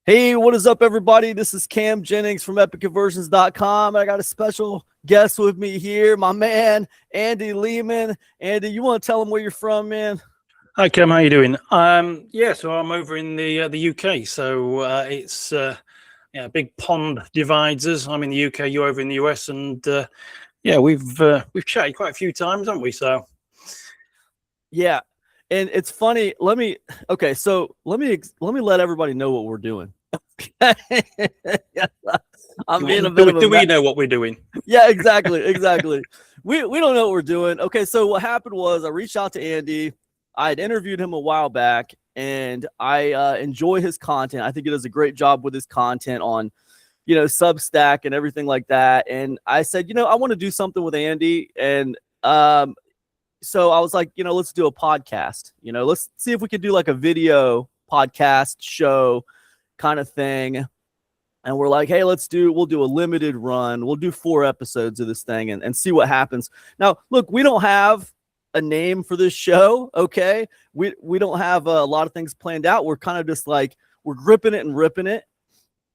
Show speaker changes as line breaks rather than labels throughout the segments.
Hey, what is up, everybody? This is Cam Jennings from EpicConversions.com. I got a special guest with me here, my man, Andy Lehman. Andy, you want to tell him where you're from, man?
Hi, Cam. How you doing? So I'm over in the UK. So it's big pond divides us. I'm in the UK, you're over in the US, and we've chatted quite a few times, haven't we? So
yeah, and it's funny. Let me let everybody know what we're doing. I'm being a bit of a
do we know what we're doing?
Yeah, exactly. We don't know what we're doing. Okay, so what happened was I reached out to Andy. I had interviewed him a while back, and I enjoy his content. I think he does a great job with his content on, Substack and everything like that. And I said, I want to do something with Andy, and so I was like, let's do a podcast. Let's see if we could do like a video podcast show kind of thing. And we're like, hey, we'll do a limited run. We'll do 4 episodes of this thing and see what happens. Now, look, we don't have a name for this show. Okay. We don't have a lot of things planned out. We're kind of just like, we're gripping it and ripping it.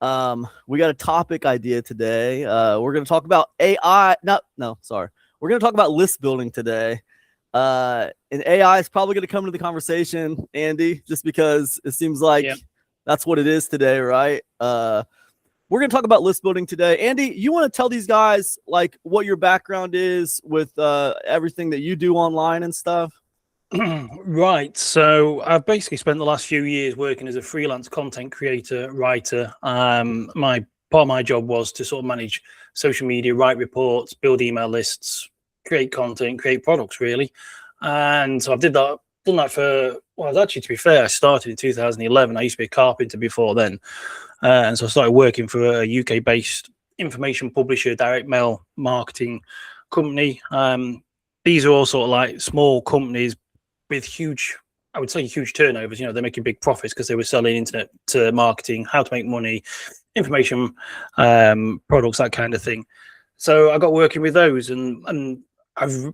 We got a topic idea today. We're going to talk about AI. We're going to talk about list building today. And AI is probably going to come into the conversation, Andy, just because it seems like that's what it is today, right? We're going to talk about list building today. Andy, you want to tell these guys like what your background is with everything that you do online and stuff?
Right. So I've basically spent the last few years working as a freelance content creator, writer. My part of my job was to sort of manage social media, write reports, build email lists, create content, create products, really. And so I've done that for, to be fair, I started in 2011. I used to be a carpenter before then. And so I started working for a UK-based information publisher, direct mail marketing company. These are all sort of like small companies with huge turnovers. They're making big profits because they were selling internet to marketing, how to make money, information, products, that kind of thing. So I got working with those, and I've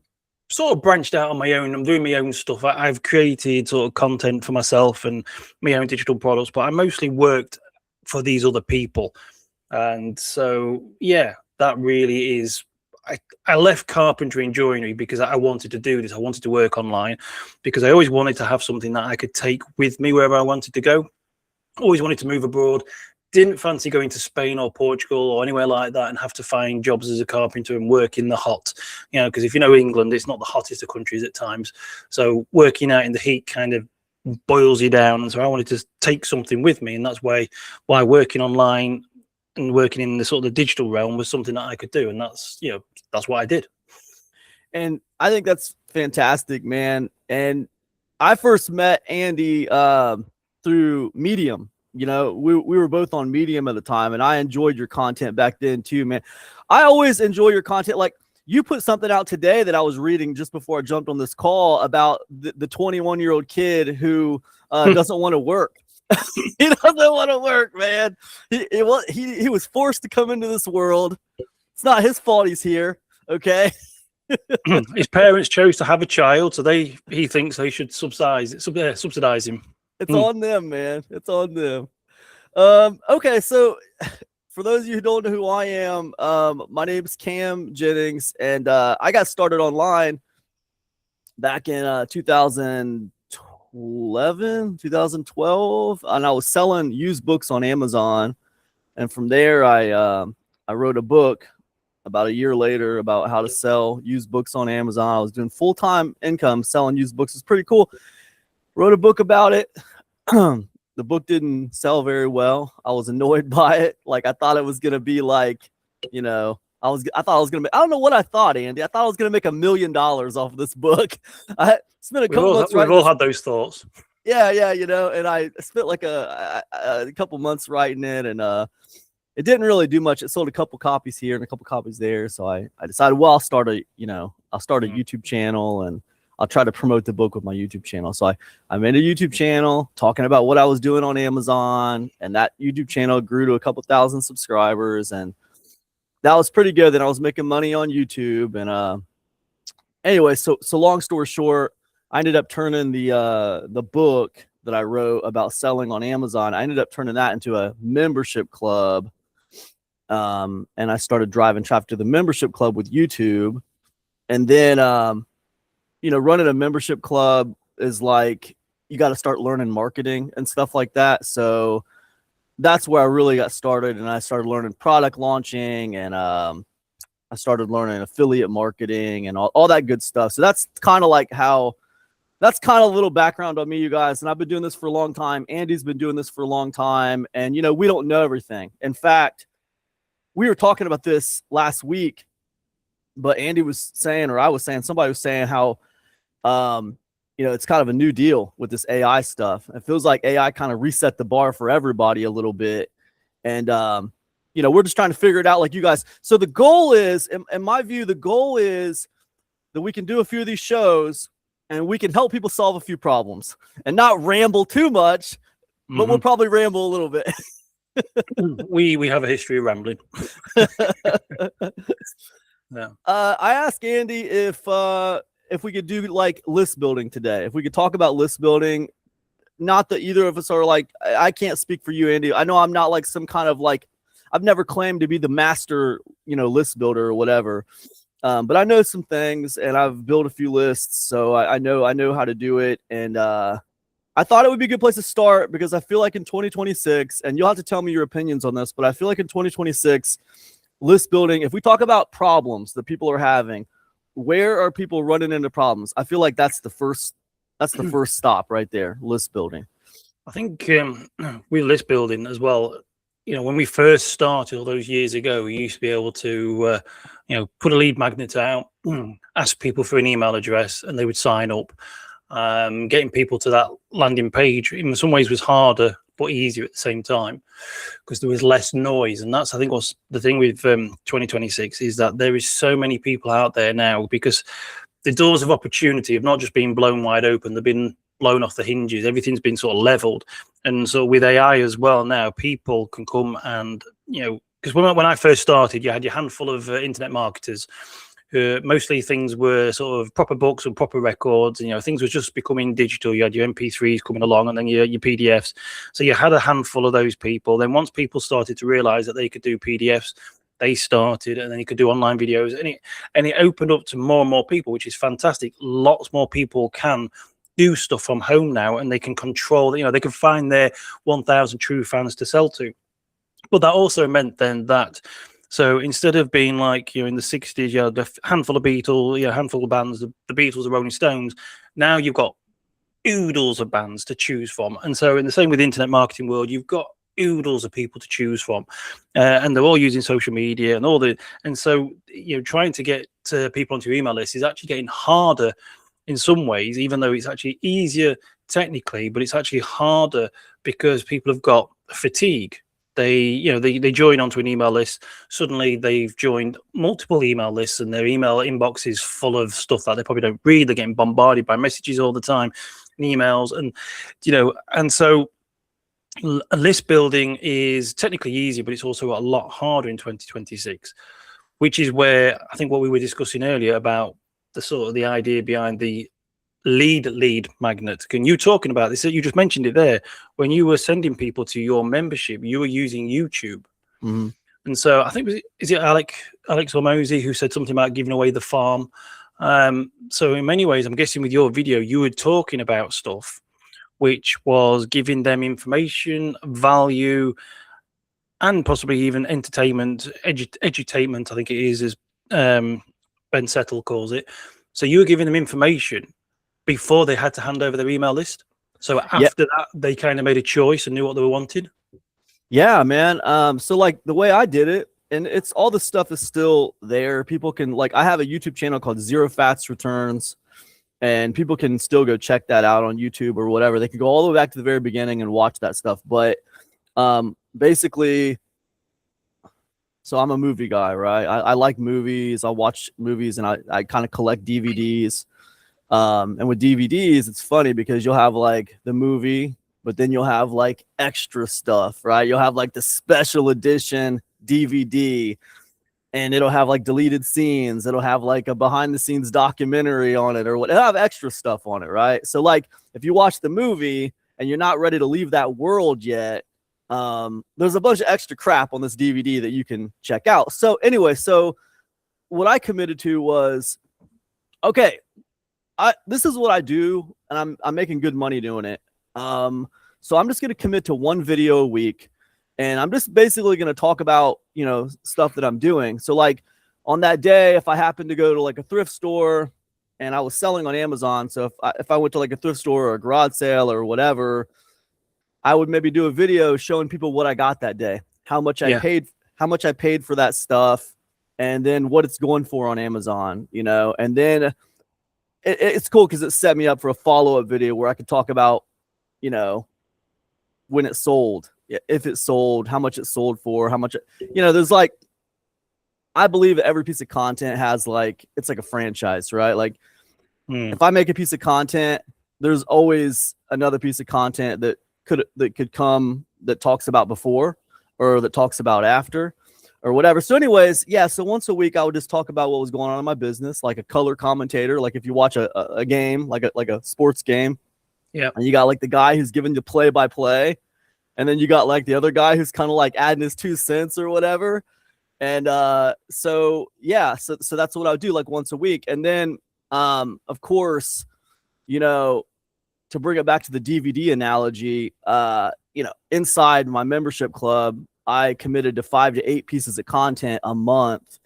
sort of branched out on my own. I'm doing my own stuff. I've created sort of content for myself and my own digital products, but I mostly worked for these other people. And so, that really is, I left carpentry and joinery because I wanted to do this. I wanted to work online because I always wanted to have something that I could take with me wherever I wanted to go. Always wanted to move abroad. Didn't fancy going to Spain or Portugal or anywhere like that and have to find jobs as a carpenter and work in the hot, because if you know England, it's not the hottest of countries at times. So working out in the heat kind of boils you down. And so I wanted to take something with me. And that's why working online and working in the sort of the digital realm was something that I could do. And that's what I did.
And I think that's fantastic, man. And I first met Andy through Medium. We were both on Medium at the time, and I enjoyed your content back then too, man. I always enjoy your content. Like, you put something out today that I was reading just before I jumped on this call about the 21-year-old kid who doesn't want to work. He doesn't want to work, man. He was forced to come into this world. It's not his fault he's here, okay?
His parents chose to have a child, so he thinks they should subsidize him.
It's on them, man. It's on them. Okay, so for those of you who don't know who I am, my name is Cam Jennings, and I got started online back in 2012, and I was selling used books on Amazon. And from there, I wrote a book about a year later about how to sell used books on Amazon. I was doing full-time income selling used books. It's pretty cool. Wrote a book about it. The book didn't sell very well. I was annoyed by it. Like, I thought it was going to be like, I thought I was going to make, I don't know what I thought, Andy. I thought I was going to make $1 million off of this book. I spent a couple months.
We've all had those thoughts.
Yeah. And I spent like a couple months writing it, and it didn't really do much. It sold a couple copies here and a couple copies there. So I decided, well, I'll start a YouTube channel, and I'll try to promote the book with my YouTube channel. So I made a YouTube channel talking about what I was doing on Amazon, and that YouTube channel grew to a couple thousand subscribers, and that was pretty good. Then I was making money on YouTube, and anyway, so long story short, I ended up turning the book that I wrote about selling on Amazon. I ended up turning that into a membership club. And I started driving traffic to the membership club with YouTube. And then, running a membership club is like, you got to start learning marketing and stuff like that. So that's where I really got started. And I started learning product launching, and I started learning affiliate marketing and all that good stuff. So that's kind of a little background on me, you guys. And I've been doing this for a long time. Andy's been doing this for a long time. And, we don't know everything. In fact, we were talking about this last week, but Andy was saying, or I was saying, somebody was saying how, it's kind of a new deal with this AI stuff. It feels like AI kind of reset the bar for everybody a little bit. And, we're just trying to figure it out like you guys. So the goal is, in my view, the goal is that we can do a few of these shows and we can help people solve a few problems and not ramble too much, but we'll probably ramble a little bit.
We have a history of rambling. Yeah.
I asked Andy if we could do like list building today, if we could talk about list building. Not that either of us are like, I can't speak for you, Andy. I know I'm not like some kind of like, I've never claimed to be the master, list builder or whatever. But I know some things, and I've built a few lists, so I know how to do it. And I thought it would be a good place to start, because I feel like in 2026, and you'll have to tell me your opinions on this, but I feel like in 2026, list building, if we talk about problems that people are having, where are people running into problems? I feel like that's the first stop right there, list building.
I think with list building as well, when we first started all those years ago, we used to be able to, put a lead magnet out, ask people for an email address, and they would sign up. Getting people to that landing page in some ways was harder but easier at the same time, because there was less noise. And that's, I think, what's the thing with 2026 is that there is so many people out there now, because the doors of opportunity have not just been blown wide open, they've been blown off the hinges. Everything's been sort of leveled. And so with AI as well now, people can come and, because when I first started, you had your handful of internet marketers. Mostly things were sort of proper books and proper records, and things were just becoming digital. You had your MP3s coming along, and then your PDFs. So you had a handful of those people. Then once people started to realize that they could do PDFs, they started, and then you could do online videos, and it opened up to more and more people, which is fantastic. Lots more people can do stuff from home now, and they can control, they can find their 1,000 true fans to sell to. But that also meant then that, so instead of being like, in the 60s, you had a handful of Beatles, a handful of bands, the Beatles, the Rolling Stones, now you've got oodles of bands to choose from. And so in the same with the internet marketing world, you've got oodles of people to choose from, and they're all using social media and so trying to get people onto your email list is actually getting harder in some ways, even though it's actually easier technically, but it's actually harder because people have got fatigue. They join onto an email list. Suddenly they've joined multiple email lists, and their email inbox is full of stuff that they probably don't read. They're getting bombarded by messages all the time, and emails, and so list building is technically easy, but it's also a lot harder in 2026, which is where I think what we were discussing earlier about the idea behind the lead magnet. Can you talking about this? You just mentioned it there. When you were sending people to your membership, you were using YouTube. And so I think, is it Alex Hormozy who said something about giving away the farm? So in many ways, I'm guessing with your video, you were talking about stuff which was giving them information, value, and possibly even entertainment, edutainment, I think it is, as Ben Settle calls it. So you were giving them information before they had to hand over their email list. So after that, they kind of made a choice and knew what they wanted. Yeah,
man. So like the way I did it, and it's all the stuff is still there. People can, like, I have a YouTube channel called Zero Fats Returns, and people can still go check that out on YouTube or whatever. They can go all the way back to the very beginning and watch that stuff. But basically, so I'm a movie guy, right? I like movies. I watch movies, and I kind of collect DVDs. And with DVDs, it's funny because you'll have like the movie, but then you'll have like extra stuff, right? You'll have like the special edition DVD, and it'll have like deleted scenes. It'll have like a behind the scenes documentary on it, or what. It'll have extra stuff on it, right? So like if you watch the movie and you're not ready to leave that world yet, there's a bunch of extra crap on this DVD that you can check out. So anyway, so what I committed to was, okay, this is what I do, and I'm making good money doing it. So I'm just going to commit to one video a week, and I'm just basically going to talk about, you know, stuff that I'm doing. So like on that day, if I happen to go to like a thrift store and I was selling on Amazon, so if I went to like a thrift store or a garage sale or whatever, I would maybe do a video showing people what I got that day, how much I paid for that stuff, and then what it's going for on Amazon, you know. And then it's cool because it set me up for a follow-up video where I could talk about, you know, when it sold, if it sold, how much it sold for, how much, you know, there's like, I believe that every piece of content has like, it's like a franchise, right? Like if I make a piece of content, there's always another piece of content that could come that talks about before or that talks about after or whatever. So anyways, yeah. So once a week I would just talk about what was going on in my business, like a color commentator. Like if you watch a game, like a sports game,
yeah,
and you got like the guy who's giving you play by play, and then you got like the other guy who's kind of like adding his 2 cents or whatever. And so yeah, so that's what I would do like once a week. And then of course, you know, to bring it back to the DVD analogy, you know, inside my membership club, I committed to 5 to 8 pieces of content a month.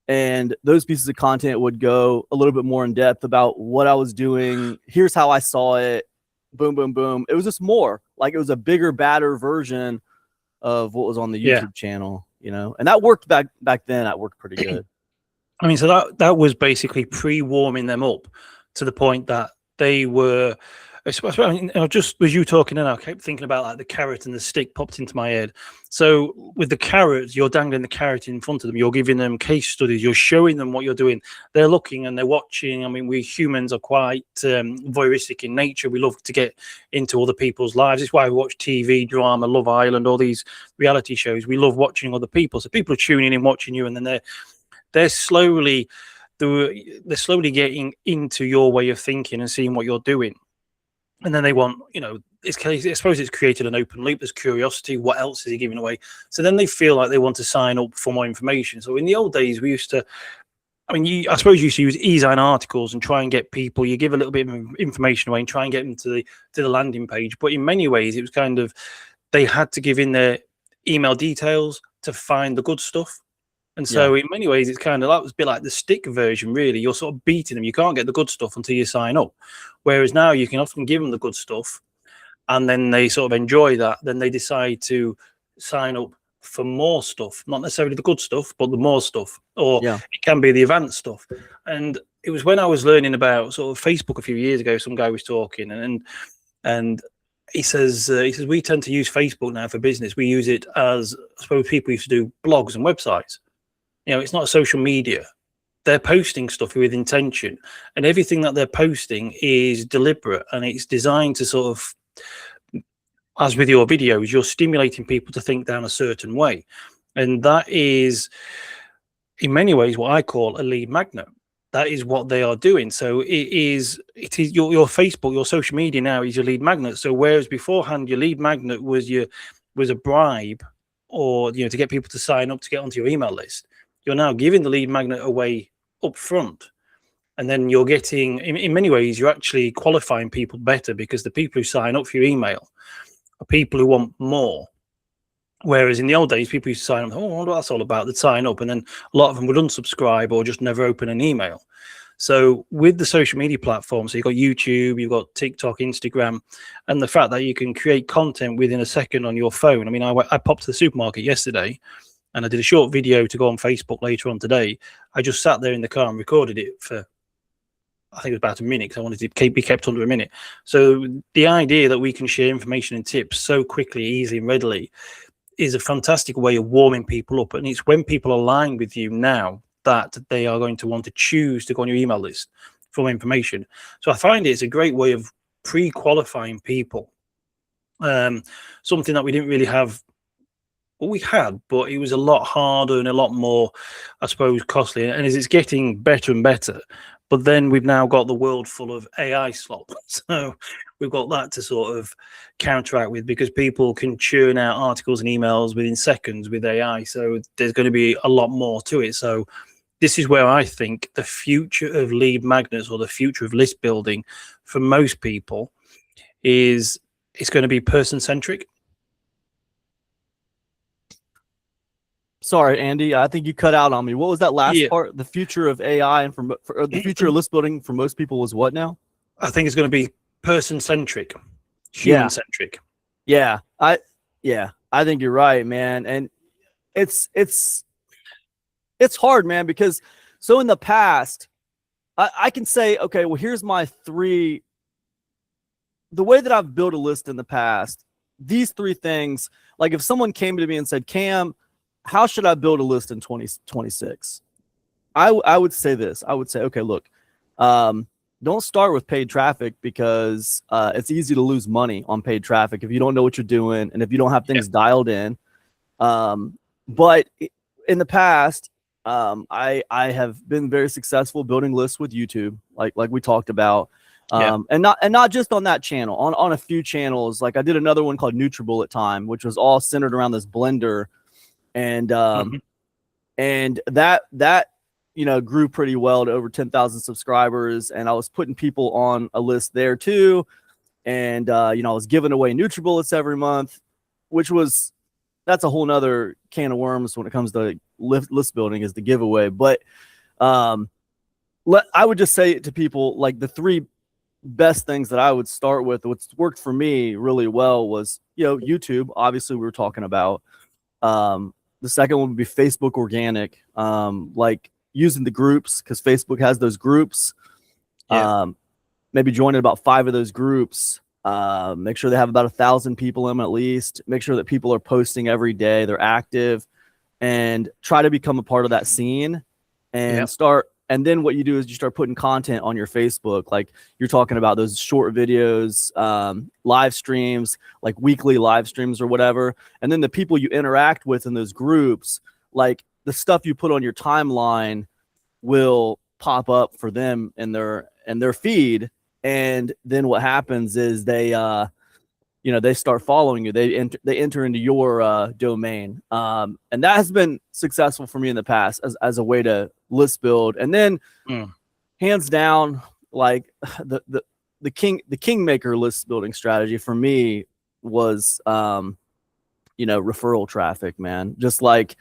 And those pieces of content would go a little bit more in depth about what I was doing. Here's how I saw it. Boom, boom, boom. It was just more like it was a bigger, badder version of what was on the YouTube channel, you know, and that worked back then. That worked pretty good.
I mean, so that was basically pre-warming them up to the point that they were. I mean, just as you talking, and I kept thinking about like the carrot and the stick popped into my head. So with the carrots, you're dangling the carrot in front of them. You're giving them case studies. You're showing them what you're doing. They're looking and they're watching. I mean, we humans are quite voyeuristic in nature. We love to get into other people's lives. It's why we watch TV, drama, Love Island, all these reality shows. We love watching other people. So people are tuning in, watching you, and then they're slowly getting into your way of thinking and seeing what you're doing. And then they want, you know, I suppose it's created an open loop. There's curiosity. What else is he giving away? So then they feel like they want to sign up for more information. So in the old days, we used to, I mean, I suppose you used to use e-sign articles and try and get people, you give a little bit of information away and try and get them to the landing page. But in many ways, it was kind of, they had to give in their email details to find the good stuff. And so in many ways, it's kind of like, it was a bit like the stick version, really. You're sort of beating them. You can't get the good stuff until you sign up. Whereas now you can often give them the good stuff and then they sort of enjoy that. Then they decide to sign up for more stuff, not necessarily the good stuff, but the more stuff, or it can be the advanced stuff. And it was when I was learning about sort of Facebook a few years ago, some guy was talking and he says, we tend to use Facebook now for business. We use it as, I suppose people used to do blogs and websites. You know, it's not social media. They're posting stuff with intention, and everything that they're posting is deliberate, and it's designed to sort of, as with your videos, you're stimulating people to think down a certain way. And that is, in many ways, what I call a lead magnet. That is what they are doing. So it is your Facebook, your social media now is your lead magnet. So whereas beforehand, your lead magnet was a bribe, or, you know, to get people to sign up to get onto your email list, you're now giving the lead magnet away up front. And then you're getting, in many ways, you're actually qualifying people better, because the people who sign up for your email are people who want more. Whereas in the old days, people used to sign up, oh, what that's all about, they'd sign up, and then a lot of them would unsubscribe or just never open an email. So with the social media platforms, so you've got YouTube, you've got TikTok, Instagram, and the fact that you can create content within a second on your phone. I mean, I popped to the supermarket yesterday, and I did a short video to go on Facebook later on today. I just sat there in the car and recorded it for, I think it was about a minute, because I wanted to be kept under a minute. So the idea that we can share information and tips so quickly, easily, and readily is a fantastic way of warming people up. And it's when people align with you now that they are going to want to choose to go on your email list for more information. So I find it's a great way of pre-qualifying people. Something that we didn't really have. Well, we had, but it was a lot harder and a lot more, I suppose, costly. And as it's getting better and better, but then we've now got the world full of AI slop. So we've got that to sort of counteract with, because people can churn out articles and emails within seconds with AI. So there's going to be a lot more to it. So this is where I think the future of lead magnets, or the future of list building for most people, is it's going to be person centric.
Sorry, Andy, I think you cut out on me. What was that last part? The future of AI and for the future of list building for most people was what now?
I think it's going to be person centric, human centric.
Yeah, I think you're right, man. And it's hard, man, because so in the past, I can say, okay, well, here's my three. The way that I've built a list in the past, these three things, like if someone came to me and said, Cam, how should I build a list in 2026? I would say this. I would say, okay, look, don't start with paid traffic, because it's easy to lose money on paid traffic if you don't know what you're doing and if you don't have things dialed in. But in the past, I have been very successful building lists with YouTube, like we talked about. And not just on that channel, on a few channels. Like I did another one called NutriBullet Time, which was all centered around this blender. And and that grew pretty well to over 10,000 subscribers, and I was putting people on a list there too. And I was giving away NutriBullets every month, that's a whole nother can of worms when it comes to list building, is the giveaway. But I would just say to people, like, the three best things that I would start with, what's worked for me really well was, YouTube, obviously we were talking about. The second one would be Facebook organic, like using the groups, because Facebook has those groups. Maybe joining about 5 of those groups. Make sure they have about 1,000 people in them at least. Make sure that people are posting every day, they're active, and try to become a part of that scene and start. And then what you do is you start putting content on your Facebook. Like you're talking about those short videos, live streams, like weekly live streams or whatever. And then the people you interact with in those groups, like the stuff you put on your timeline will pop up for them in their feed. And then what happens is they start following you. They enter into your domain. And that has been successful for me in the past as a way to list build. And then hands down, like the kingmaker list building strategy for me was referral traffic, man. Just like,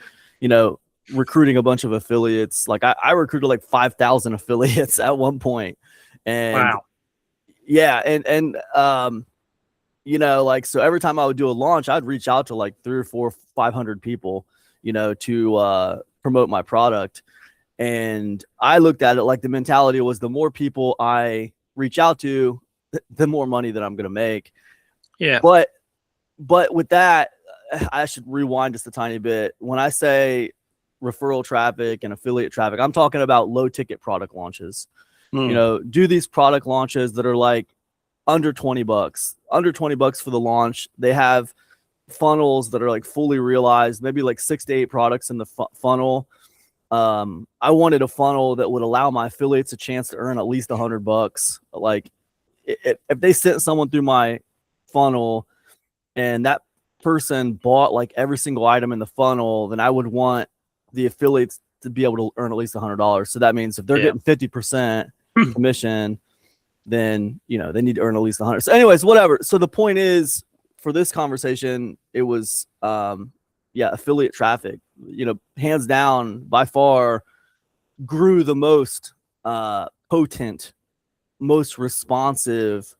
recruiting a bunch of affiliates. Like I recruited like 5,000 affiliates at one point. And
wow.
Yeah, and like, so every time I would do a launch, I'd reach out to like 300 or 400, 500 people, to promote my product. And I looked at it like the mentality was, the more people I reach out to, the more money that I'm going to make.
Yeah.
But with that, I should rewind just a tiny bit. When I say referral traffic and affiliate traffic, I'm talking about low ticket product launches. Do these product launches that are like under $20 for the launch. They have funnels that are like fully realized, maybe like 6 to 8 products in the funnel. I wanted a funnel that would allow my affiliates a chance to earn at least $100. Like if they sent someone through my funnel and that person bought like every single item in the funnel, then I would want the affiliates to be able to earn at least $100. So that means if they're getting 50% commission, then they need to earn at least 100. So anyways, whatever. So the point is, for this conversation, it was affiliate traffic, hands down, by far grew the most potent, most responsive,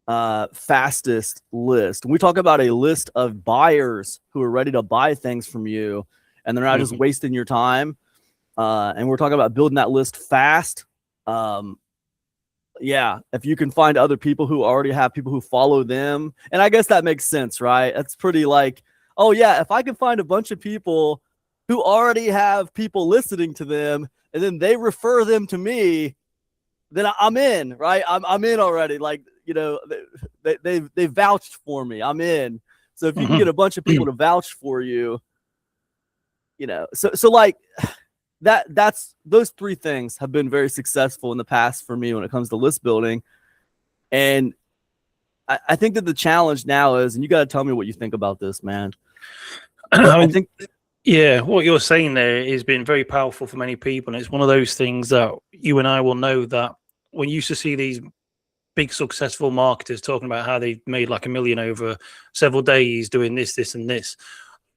fastest list. When we talk about a list of buyers who are ready to buy things from you and they're not just wasting your time, and we're talking about building that list fast. If you can find other people who already have people who follow them, and I guess that makes sense, right? That's pretty like, oh yeah, if I can find a bunch of people who already have people listening to them and then they refer them to me, then I'm in, right? I'm in already. Like, they vouched for me. I'm in. So if you can get a bunch of people to vouch for you, so like that's those three things have been very successful in the past for me when it comes to list building. And I think that the challenge now is, and you got to tell me what you think about this, man.
I
I
mean,
think
yeah, what you're saying there has been very powerful for many people. And it's one of those things that you and I will know that when you used to see these big successful marketers talking about how they made like $1 million over several days doing this, this, and this.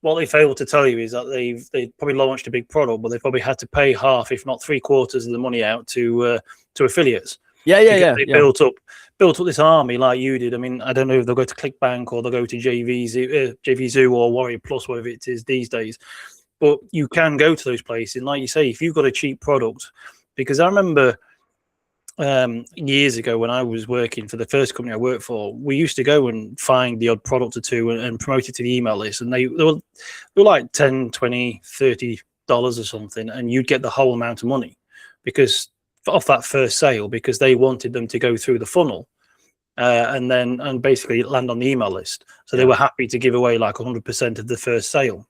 What they fail to tell you is that they probably launched a big product, but they probably had to pay half, if not 3/4 of the money out to affiliates.
yeah.
They built up this army like you did. I mean, I don't know if they'll go to ClickBank or they'll go to JVZoo or Warrior Plus, whatever it is these days. But you can go to those places, and like you say, if you've got a cheap product, because I remember years ago when I was working for the first company I worked for, we used to go and find the odd product or two and promote it to the email list, and they were like $10, $20, $30 or something, and you'd get the whole amount of money because off that first sale, because they wanted them to go through the funnel and basically land on the email list. So they were happy to give away like 100% of the first sale.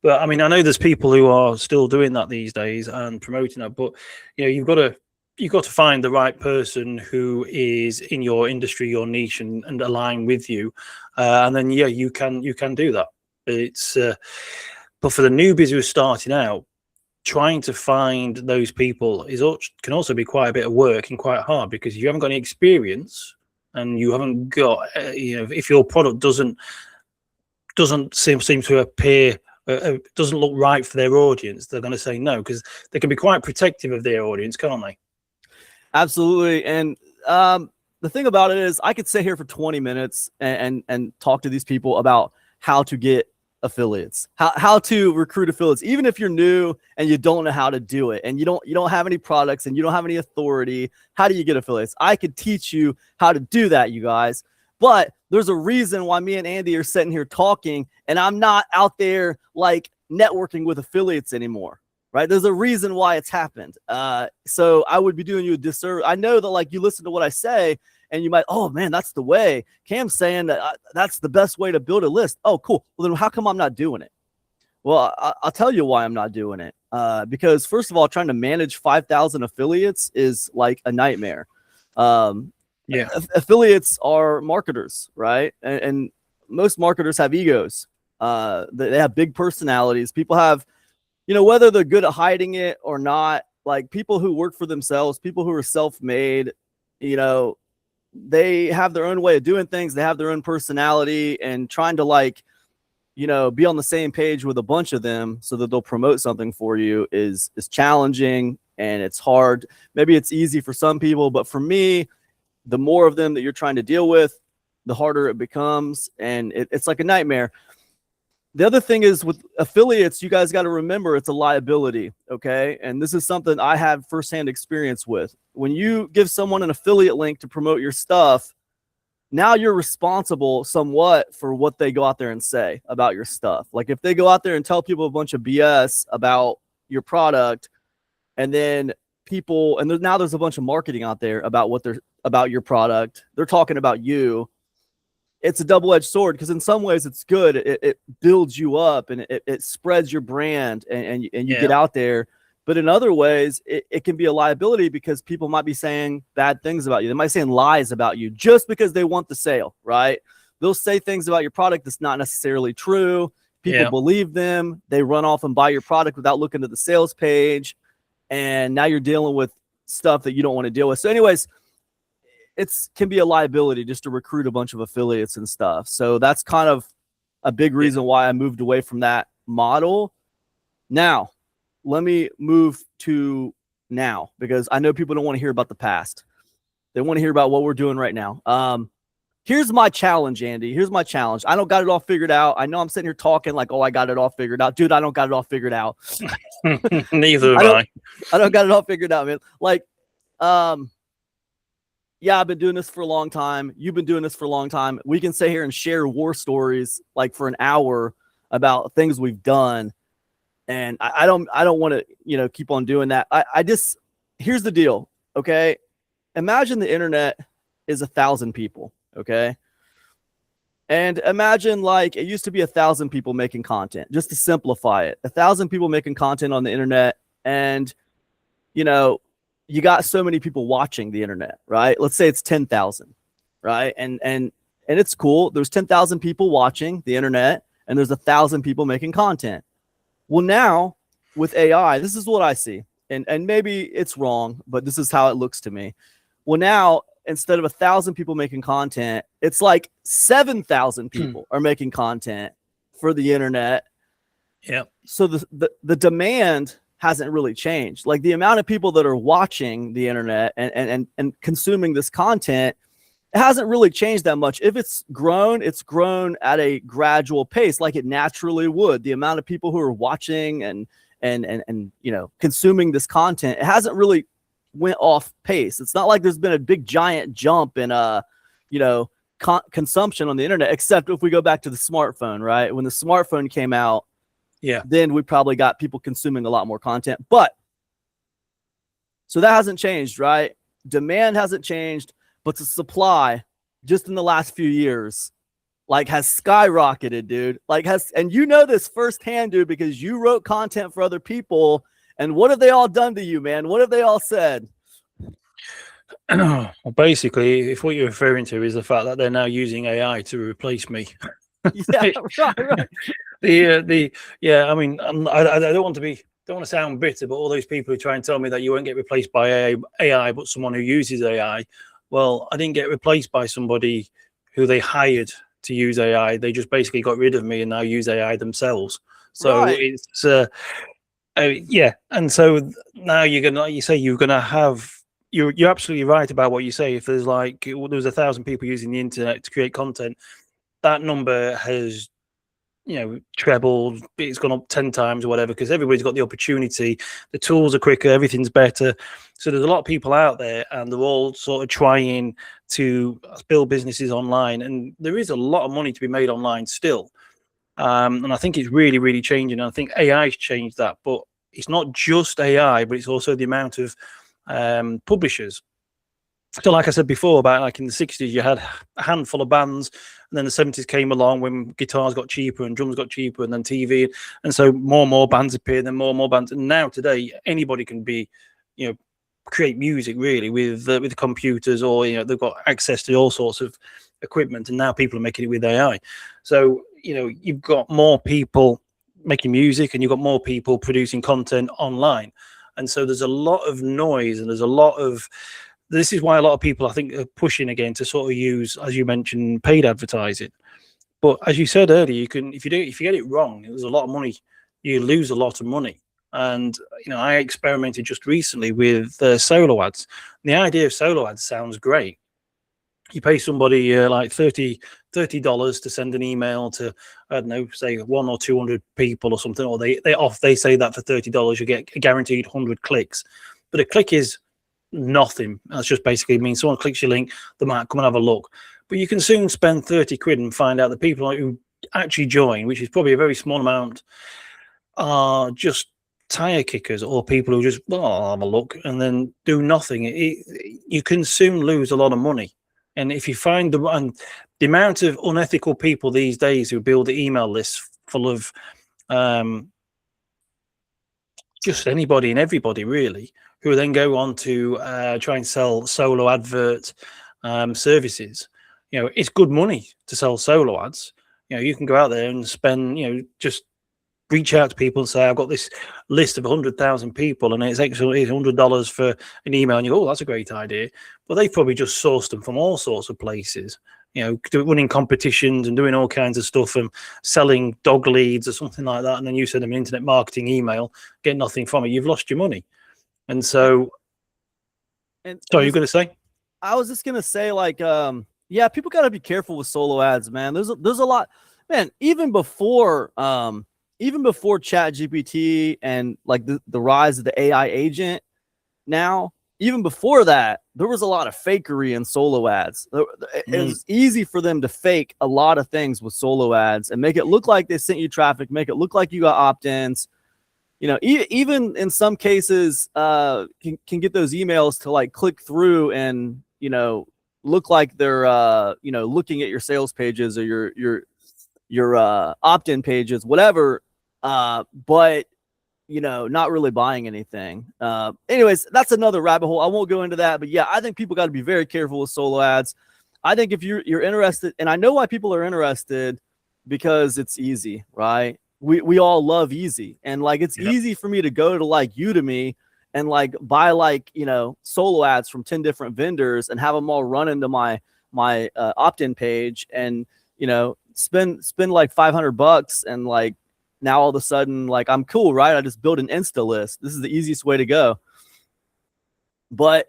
But I mean, I know there's people who are still doing that these days and promoting that, but you know, you've got to find the right person who is in your industry, your niche, and align with you, and then you can do that. It's but for the newbies who are starting out, trying to find those people can also be quite a bit of work and quite hard, because you haven't got any experience and you haven't got if your product doesn't seem to appear doesn't look right for their audience, they're going to say no, because they can be quite protective of their audience, can't they?
Absolutely. And the thing about it is, I could sit here for 20 minutes and talk to these people about how to get affiliates, how to recruit affiliates, even if you're new and you don't know how to do it, and you don't have any products and you don't have any authority. How do you get affiliates? I could teach you how to do that, you guys. But there's a reason why me and Andy are sitting here talking, and I'm not out there like networking with affiliates anymore. Right? There's a reason why it's happened. So I would be doing you a disservice. I know that like you listen to what I say and you might, oh man, that's the way. Cam's saying that that's the best way to build a list. Oh, cool. Well, then how come I'm not doing it? Well, I'll tell you why I'm not doing it. Because first of all, trying to manage 5,000 affiliates is like a nightmare. Affiliates are marketers, right? And most marketers have egos. They have big personalities. People have, whether they're good at hiding it or not, like people who work for themselves, people who are self-made, they have their own way of doing things. They have their own personality, and trying to be on the same page with a bunch of them so that they'll promote something for you is challenging, and it's hard. Maybe it's easy for some people, but for me, the more of them that you're trying to deal with, the harder it becomes, and it's like a nightmare. The other thing is with affiliates, you guys got to remember it's a liability, okay? And this is something I have firsthand experience with. When you give someone an affiliate link to promote your stuff, now you're responsible somewhat for what they go out there and say about your stuff. Like if they go out there and tell people a bunch of BS about your product, and then now there's a bunch of marketing out there about your product. They're talking about you. It's a double-edged sword, because in some ways it's good. It builds you up, and it spreads your brand, and you get out there. But in other ways, it can be a liability, because people might be saying bad things about you. They might be saying lies about you just because they want the sale, right? They'll say things about your product that's not necessarily true. People believe them. They run off and buy your product without looking at the sales page. And now you're dealing with stuff that you don't want to deal with. So anyways, can be a liability just to recruit a bunch of affiliates and stuff. So that's kind of a big reason why I moved away from that model. Now, let me move to now, because I know people don't want to hear about the past. They want to hear about what we're doing right now. Here's my challenge, Andy. Here's my challenge. I don't got it all figured out. I know I'm sitting here talking like, oh, I got it all figured out. Dude, I don't got it all figured out.
Neither have I.
I don't got it all figured out, man. Like, yeah, I've been doing this for a long time. You've been doing this for a long time. We can sit here and share war stories like for an hour about things we've done. And I don't want to, keep on doing that. Here's the deal. Okay. Imagine the internet is 1,000 people. Okay. And imagine like it used to be 1,000 people making content, just to simplify it. 1,000 people making content on the internet. And, you got so many people watching the internet, right? Let's say it's 10,000. right? And it's cool. There's 10,000 people watching the internet, and there's 1,000 people making content. Well, now with AI, this is what I see, and maybe it's wrong, but this is how it looks to me. Well, now instead of 1,000 people making content, it's like 7,000 people are making content for the internet.
Yeah.
So the demand hasn't really changed. Like the amount of people that are watching the internet and consuming this content, it hasn't really changed that much. If it's grown at a gradual pace, like it naturally would. The amount of people who are watching and consuming this content, it hasn't really went off pace. It's not like there's been a big giant jump in consumption on the internet, except if we go back to the smartphone, right? When the smartphone came out, then we probably got people consuming a lot more content. But so that hasn't changed, right? Demand hasn't changed, but the supply just in the last few years has skyrocketed, dude. And you know this firsthand, dude, because you wrote content for other people. And what have they all done to you, man? What have they all said?
Well, basically, if what you're referring to is the fact that they're now using AI to replace me.
Yeah, right.
I mean, I don't want to sound bitter, but all those people who try and tell me that you won't get replaced by AI, but someone who uses AI, well, I didn't get replaced by somebody who they hired to use AI. They just basically got rid of me and now use AI themselves. So it's and so now you're absolutely right about what you say. If there's there was 1,000 people using the internet to create content, that number has trebled. It's gone up 10 times or whatever, because everybody's got the opportunity. The tools are quicker, everything's better. So there's a lot of people out there, and they're all sort of trying to build businesses online, and there is a lot of money to be made online still. And I think it's really, really changing. And I think AI's changed that, but it's not just AI, but it's also the amount of publishers. So like I said before, about in the 60s, you had a handful of bands, and then the 70s came along when guitars got cheaper and drums got cheaper, and then TV. And so more and more bands appeared, and more bands. And now today, anybody can create music really with computers, or they've got access to all sorts of equipment, and now people are making it with AI. So you've got more people making music, and you've got more people producing content online, and so there's a lot of noise, and there's a lot of this is why a lot of people, I think, are pushing again to sort of use, as you mentioned, paid advertising. But as you said earlier, you can if you get it wrong, there's a lot of money, you lose a lot of money. And I experimented just recently with solo ads. The idea of solo ads sounds great. You pay somebody like $30 to send an email to, I don't know, say 100 or 200 people or something, or they say that for $30 you get a guaranteed 100 clicks. But a click is nothing. That's just basically means someone clicks your link, they might come and have a look. But you can soon spend 30 quid and find out the people who actually join, which is probably a very small amount, are just tire kickers, or people who just I'll have a look and then do nothing. You can soon lose a lot of money. And if you find the amount of unethical people these days who build email lists full of just anybody and everybody really, who then go on to try and sell solo advert services, it's good money to sell solo ads. You can go out there and spend, just reach out to people and say, I've got this list of 100,000 people and it's $100 for an email, and you go, oh, that's a great idea. But they've probably just sourced them from all sorts of places, running competitions and doing all kinds of stuff and selling dog leads or something like that. And then you send them an internet marketing email, get nothing from it. You've lost your money. And so, sorry, you're going to say?
I was just going to say, people got to be careful with solo ads, man. There's a lot, man, even before ChatGPT and the rise of the AI agent now, even before that, there was a lot of fakery in solo ads. It was easy for them to fake a lot of things with solo ads and make it look like they sent you traffic, make it look like you got opt-ins. Even in some cases, can get those emails to click through and, look like they're, looking at your sales pages or your opt-in pages, whatever. But not really buying anything. Anyways, that's another rabbit hole. I won't go into that, but yeah, I think people got to be very careful with solo ads. I think if you're interested, and I know why people are interested, because it's easy, right? We all love easy, and like it's easy for me to go to like Udemy and like buy like solo ads from 10 different vendors and have them all run into my opt-in page, and spend like $500, and like now all of a sudden like I'm cool, right? I just build an Insta list. This is the easiest way to go. But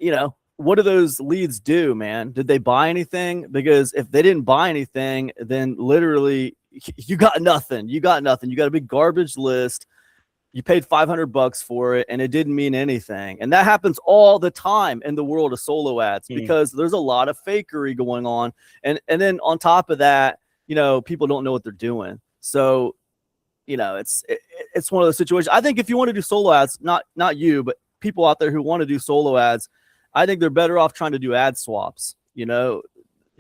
what do those leads do, man? Did they buy anything? Because if they didn't buy anything, then literally you got nothing. You got a big garbage list. You paid $500 for it, and it didn't mean anything. And that happens all the time in the world of solo ads, because there's a lot of fakery going on. And then on top of that, people don't know what they're doing. So, it's one of those situations. I think if you want to do solo ads, not you, but people out there who want to do solo ads, I think they're better off trying to do ad swaps. You're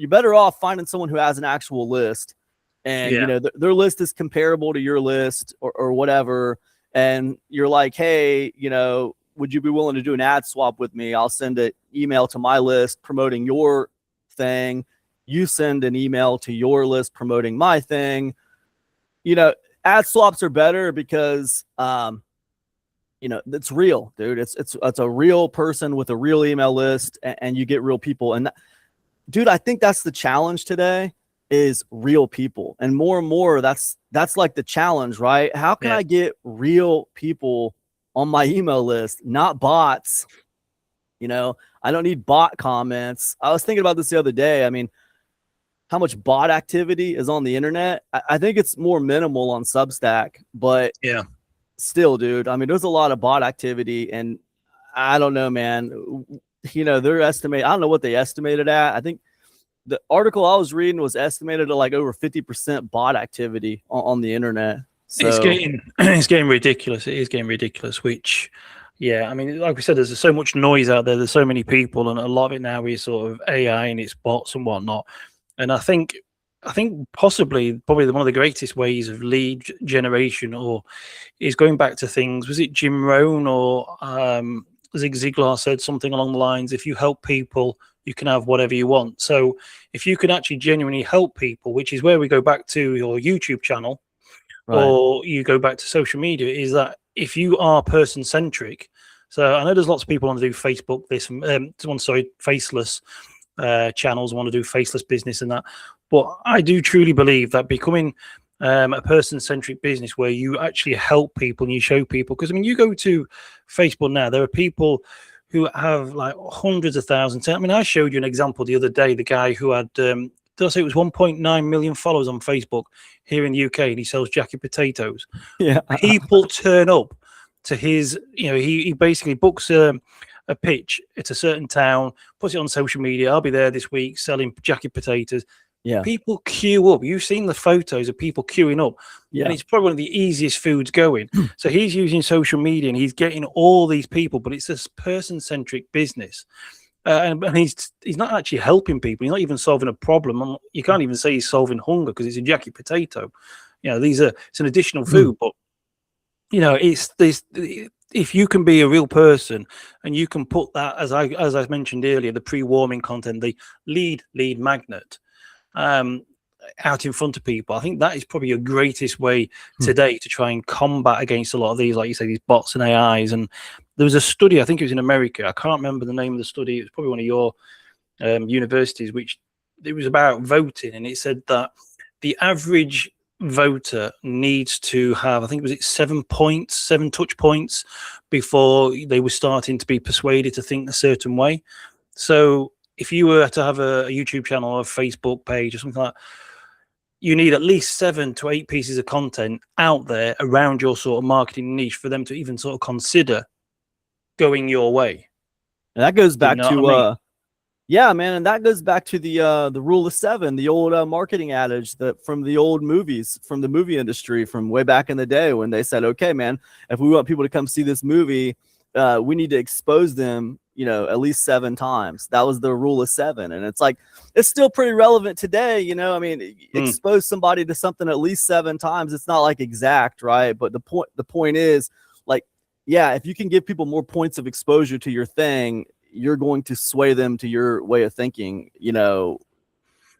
better off finding someone who has an actual list, and their list is comparable to your list or whatever. And you're like, hey, would you be willing to do an ad swap with me? I'll send an email to my list promoting your thing. You send an email to your list promoting my thing. Ad swaps are better because, it's real, dude. It's a real person with a real email list, and you get real people. And dude, I think that's the challenge today, is real people. And more, that's like the challenge, right? How can I get real people on my email list, not bots? I don't need bot comments. I was thinking about this the other day. I mean, how much bot activity is on the internet? I think it's more minimal on Substack, but still, dude, I mean, there's a lot of bot activity, and I don't know, man. They're estimating, I don't know what they estimated at. I think the article I was reading was estimated at like over 50% bot activity on the internet. So
it's getting ridiculous. It is getting ridiculous, which, I mean, like we said, there's so much noise out there. There's so many people, and a lot of it now is sort of AI and it's bots and whatnot. And I think probably one of the greatest ways of lead generation is going back to things. Was it Jim Rohn or Zig Ziglar said something along the lines, if you help people, you can have whatever you want. So if you can actually genuinely help people, which is where we go back to your YouTube channel, right, or you go back to social media, is that if you are person centric. So I know there's lots of people want to do Facebook, faceless channels, want to do faceless business and that. But I do truly believe that becoming a person-centric business where you actually help people and you show people, because I mean, you go to Facebook now, there are people who have like hundreds of thousands. I mean, I showed you an example the other day, the guy who had, did I say it was 1.9 million followers on Facebook here in the UK, and he sells jacket potatoes. Yeah, people turn up to his, he basically books a pitch at a certain town, puts it on social media. I'll be there this week selling jacket potatoes. Yeah, people queue up. You've seen the photos of people queuing up, and it's probably one of the easiest foods going. So he's using social media and he's getting all these people, but it's this person-centric business, and he's not actually helping people. He's not even solving a problem. You can't even say he's solving hunger because it's a jacket potato. It's an additional food, but it's this. If you can be a real person and you can put that, as I mentioned earlier, the pre-warming content, the lead magnet, out in front of people, I think that is probably your greatest way today to try and combat against a lot of these, like you say, these bots and AIs. And there was a study, I think it was in America, I can't remember the name of the study, it was probably one of your universities, which it was about voting, and it said that the average voter needs to have, I think it was 7 touch points before they were starting to be persuaded to think a certain way. So if you were to have a YouTube channel or a Facebook page or something like that, you need at least 7 to 8 pieces of content out there around your sort of marketing niche for them to even sort of consider going your way.
And that goes back to yeah, man, and that goes back to the rule of 7, the old marketing adage that from the old movies, from the movie industry, from way back in the day, when they said, okay, man, if we want people to come see this movie, we need to expose them, at least 7 times. That was the rule of 7, and it's like it's still pretty relevant today. I mean, expose somebody to something at least 7 times. It's not like exact, right? But the point is, like, yeah, if you can give people more points of exposure to your thing, you're going to sway them to your way of thinking,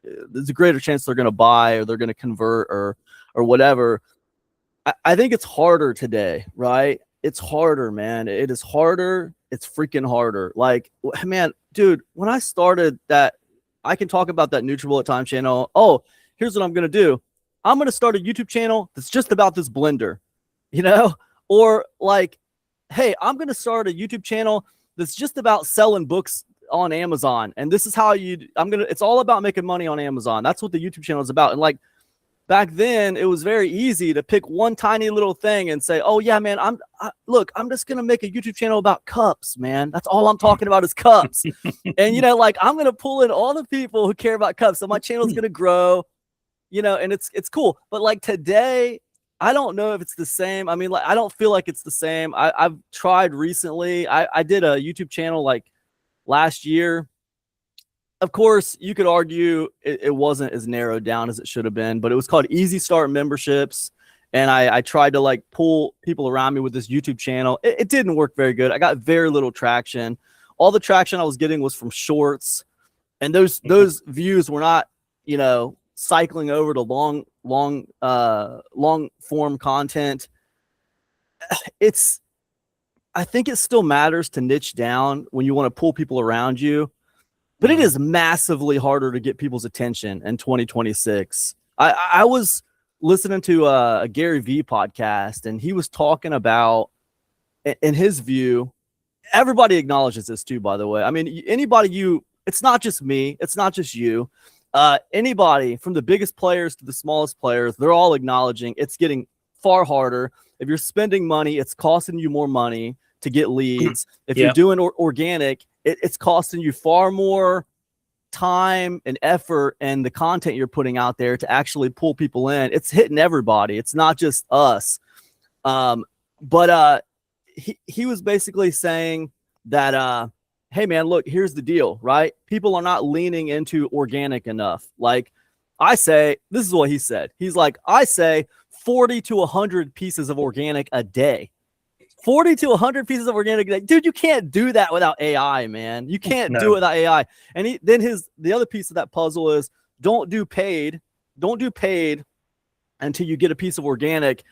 there's a greater chance they're going to buy or they're going to convert or whatever. I think it's harder today, right? It's harder, man. It is harder. It's freaking harder. Like, man, dude, when I started that, I can talk about that NutriBullet Time channel. Oh, here's what I'm going to do. I'm going to start a YouTube channel that's just about this blender, you know? Or like, hey, I'm going to start a YouTube channel that's just about selling books on Amazon. And this is how it's all about making money on Amazon. That's what the YouTube channel is about. And like, back then, it was very easy to pick one tiny little thing and say, oh, yeah, man, I'm just going to make a YouTube channel about cups, man. That's all I'm talking about is cups. And, you know, like, I'm going to pull in all the people who care about cups. So my channel is going to grow, you know, and it's cool. But like today, I don't know if it's the same. I mean, like, I don't feel like it's the same. I've tried recently. I did a YouTube channel like last year. Of course, you could argue it wasn't as narrowed down as it should have been, but it was called Easy Start Memberships. And I tried to like pull people around me with this YouTube channel. It didn't work very good. I got very little traction. All the traction I was getting was from shorts. And those views were not, you know, cycling over to long form content. I think it still matters to niche down when you want to pull people around you. But it is massively harder to get people's attention in 2026. I was listening to a Gary Vee podcast, and he was talking about, in his view, everybody acknowledges this too, by the way. I mean, it's not just me, it's not just you. Anybody from the biggest players to the smallest players, they're all acknowledging it's getting far harder. If you're spending money, it's costing you more money to get leads. If you're doing organic, it's costing you far more time and effort and the content you're putting out there to actually pull people in. It's hitting everybody. It's not just us. But he was basically saying that, hey man, look, here's the deal, right? People are not leaning into organic enough. Like I say, this is what he said. He's like, I say 40 to 100 pieces of organic a day. 40 to 100 pieces of organic. Dude, you can't do that without AI, man. You can't do it without AI. And the other piece of that puzzle is don't do paid until you get a piece of organic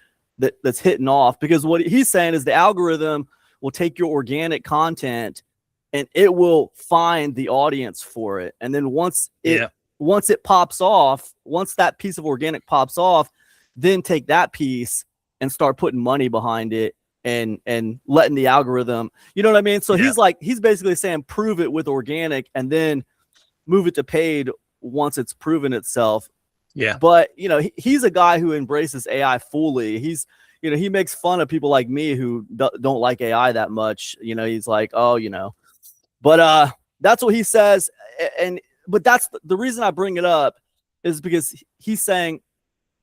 that's hitting off. Because what he's saying is the algorithm will take your organic content and it will find the audience for it. And then once it pops off, once that piece of organic pops off, then take that piece and start putting money behind it. And letting the algorithm, you know what I mean? So he's basically saying prove it with organic and then move it to paid once it's proven itself.
Yeah.
But you know, he's a guy who embraces AI fully. He's, you know, he makes fun of people like me who don't like AI that much. You know, he's like, oh, you know, but that's what he says. But that's the reason I bring it up is because he's saying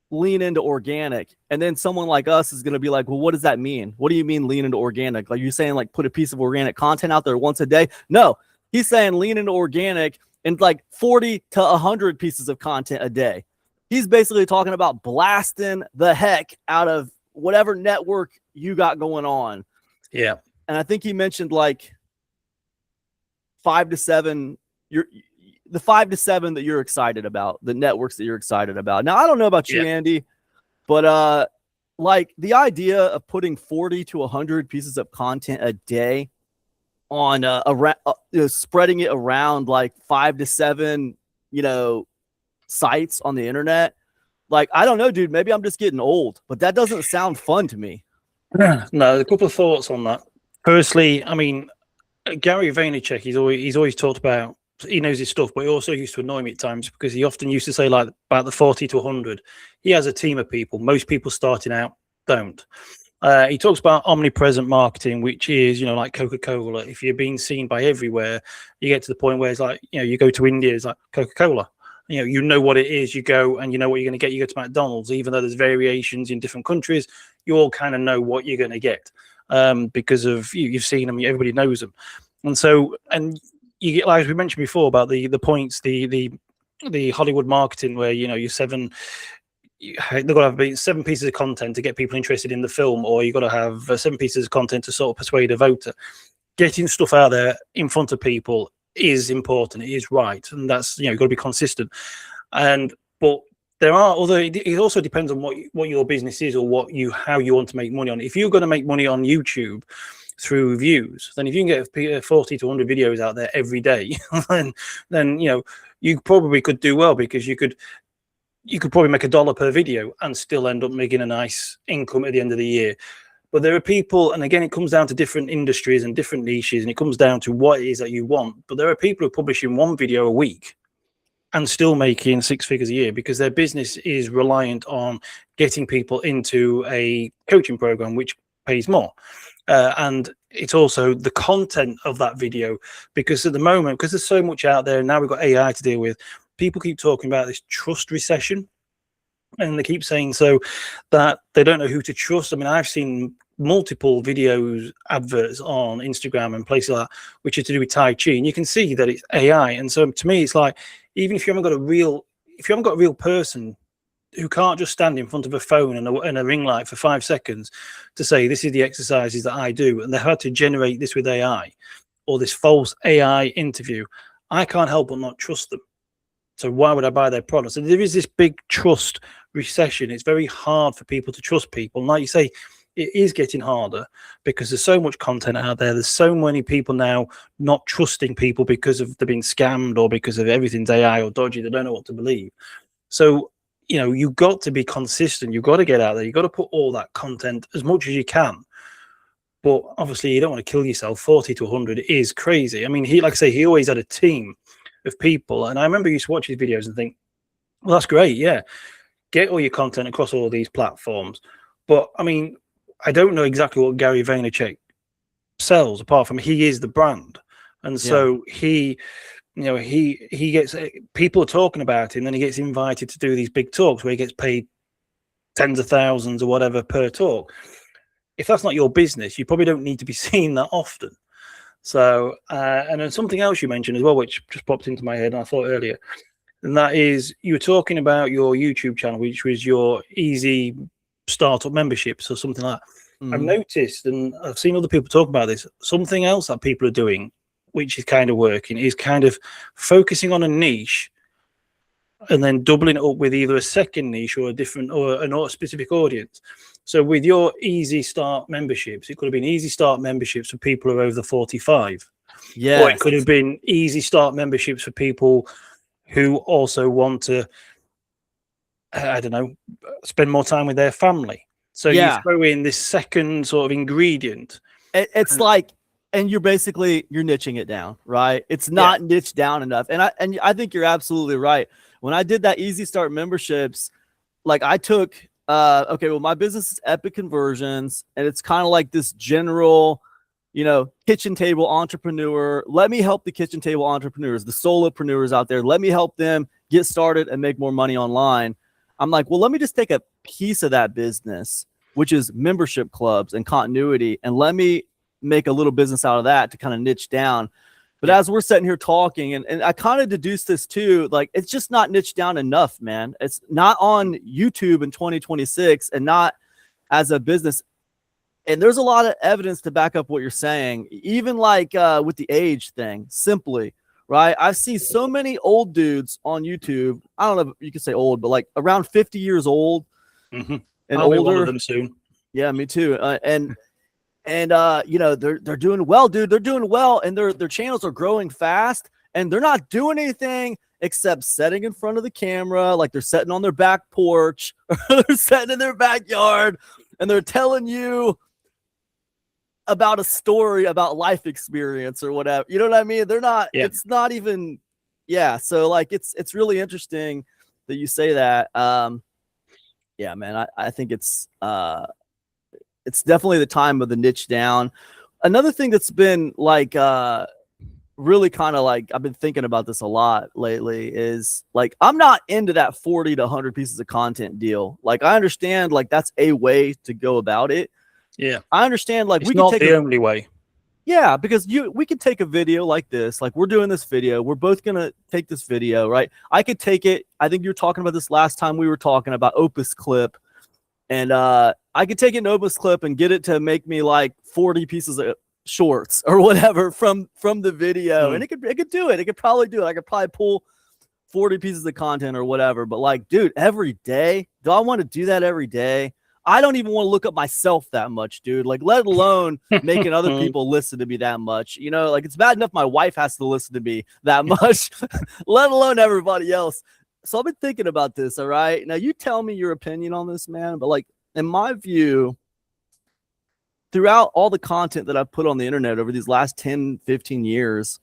lean into organic, and then someone like us is going to be like, well, what does that mean? What do you mean lean into organic? Like, you're saying like put a piece of organic content out there once a day? No, he's saying lean into organic and like 40 to 100 pieces of content a day. He's basically talking about blasting the heck out of whatever network you got going on.
Yeah.
And I think he mentioned like 5 to 7 the 5 to 7 that you're excited about, the networks that you're excited about. Now, I don't know about you, Andy, but like the idea of putting 40 to 100 pieces of content a day on spreading it around like 5 to 7, you know, sites on the internet. Like, I don't know, dude, maybe I'm just getting old, but that doesn't sound fun to me.
No, a couple of thoughts on that. Firstly, I mean, Gary Vaynerchuk, he's always talked about, he knows his stuff, but he also used to annoy me at times because he often used to say like about the 40 to 100. He has a team of people. Most people starting out don't. He talks about omnipresent marketing, which is, you know, like Coca-Cola. If you're being seen by everywhere, you get to the point where it's like, you know, you go to India, it's like Coca-Cola. You know what it is. You go and you know what you're going to get. You go to McDonald's, even though there's variations in different countries, you all kind of know what you're going to get because of you've seen them. Everybody knows them, and you get, like we mentioned before, about the points, the Hollywood marketing, where you know they've got to have 7 pieces of content to get people interested in the film, or you've got to have 7 pieces of content to sort of persuade a voter. Getting stuff out there in front of people is important. It is right, and that's, you know, you've got to be consistent. But there are other. It also depends on what your business is or how you want to make money on. If you're going to make money on YouTube through views, then if you can get 40 to 100 videos out there every day, then you probably could do well, because you could probably make $1 per video and still end up making a nice income at the end of the year. But there are people, and again, it comes down to different industries and different niches, and it comes down to what it is that you want. But there are people who are publishing one video a week and still making 6 figures a year, because their business is reliant on getting people into a coaching program, which pays more. And it's also the content of that video, because at the moment, because there's so much out there, and now we've got AI to deal with, people keep talking about this trust recession, and they keep saying so that they don't know who to trust. I mean, I've seen multiple videos, adverts on Instagram and places like that, which are to do with Tai Chi, and you can see that it's AI. And so to me, it's like, even if you haven't got a real person who can't just stand in front of a phone and a ring light for 5 seconds to say, this is the exercises that I do, and they had to generate this with AI, or this false AI interview, I can't help but not trust them. So why would I buy their products? So there is this big trust recession. It's very hard for people to trust people. And like you say, it is getting harder because there's so much content out there. There's so many people now not trusting people because of they've been scammed, or because of everything's AI or dodgy. They don't know what to believe. So, you've got to be consistent. You've got to get out there. You've got to put all that content as much as you can. But obviously, you don't want to kill yourself. 40 to 100 is crazy. I mean, he always had a team of people. And I remember you used to watch his videos and think, well, that's great. Yeah. Get all your content across all these platforms. But I mean, I don't know exactly what Gary Vaynerchuk sells, apart from he is the brand. And so he gets, people are talking about him, then he gets invited to do these big talks where he gets paid tens of thousands or whatever per talk. If that's not your business, you probably don't need to be seen that often. So, and then something else you mentioned as well, which just popped into my head, and I thought earlier, and that is, you were talking about your YouTube channel, which was your easy startup memberships or something like that. I've noticed, and I've seen other people talk about this, something else that people are doing, which is kind of working, is kind of focusing on a niche and then doubling it up with either a second niche or a specific audience. So with your Easy Start memberships, it could have been Easy Start memberships for people who are over 45. Yeah. Or it could have been Easy Start memberships for people who also want to, I don't know, spend more time with their family. So you throw in this second sort of ingredient.
It's like, and you're niching it down, right? It's not niched down enough. And I think you're absolutely right. When I did that Easy Start memberships, like I took, my business is Epic Conversions, and it's kind of like this general, kitchen table entrepreneur. Let me help the kitchen table entrepreneurs, the solopreneurs out there. Let me help them get started and make more money online. I'm like, well, let me just take a piece of that business, which is membership clubs and continuity, and let me make a little business out of that to kind of niche down. But as we're sitting here talking, and I kind of deduced this too, like it's just not niched down enough, man. It's not on YouTube in 2026 and not as a business. And there's a lot of evidence to back up what you're saying, even like with the age thing, simply, right? I see so many old dudes on YouTube. I don't know if you could say old, but like around 50 years old and
I'll
older.
Be one of them soon.
Yeah, me too. And they're doing well, dude. They're doing well, and their channels are growing fast, and they're not doing anything except sitting in front of the camera, like they're sitting on their back porch or they're sitting in their backyard, and they're telling you about a story about life experience or whatever. You know what I mean? They're not. Yeah. It's not even. Yeah. So like, it's really interesting that you say that. Yeah, man. I think it's definitely the time of the niche down. Another thing that's been like really kind of like, I've been thinking about this a lot lately, is like, I'm not into that 40 to 100 pieces of content deal. Like, I understand like that's a way to go about it.
Yeah.
I understand like
it's not the only way.
Yeah, because we could take a video like this, like we're doing this video. We're both going to take this video, right? I could take it. I think you were talking about this last time we were talking about Opus Clip. And I could take an Opus Clip and get it to make me like 40 pieces of shorts or whatever from the video. And it could do it. It could probably do it. I could probably pull 40 pieces of content or whatever, but like, dude, every day, do I want to do that every day? I don't even want to look up myself that much, dude. Like, let alone making other people listen to me that much. You know, like, it's bad enough my wife has to listen to me that much, let alone everybody else. So I've been thinking about this. All right. Now you tell me your opinion on this, man. But like, in my view, throughout all the content that I've put on the internet over these last 10, 15 years,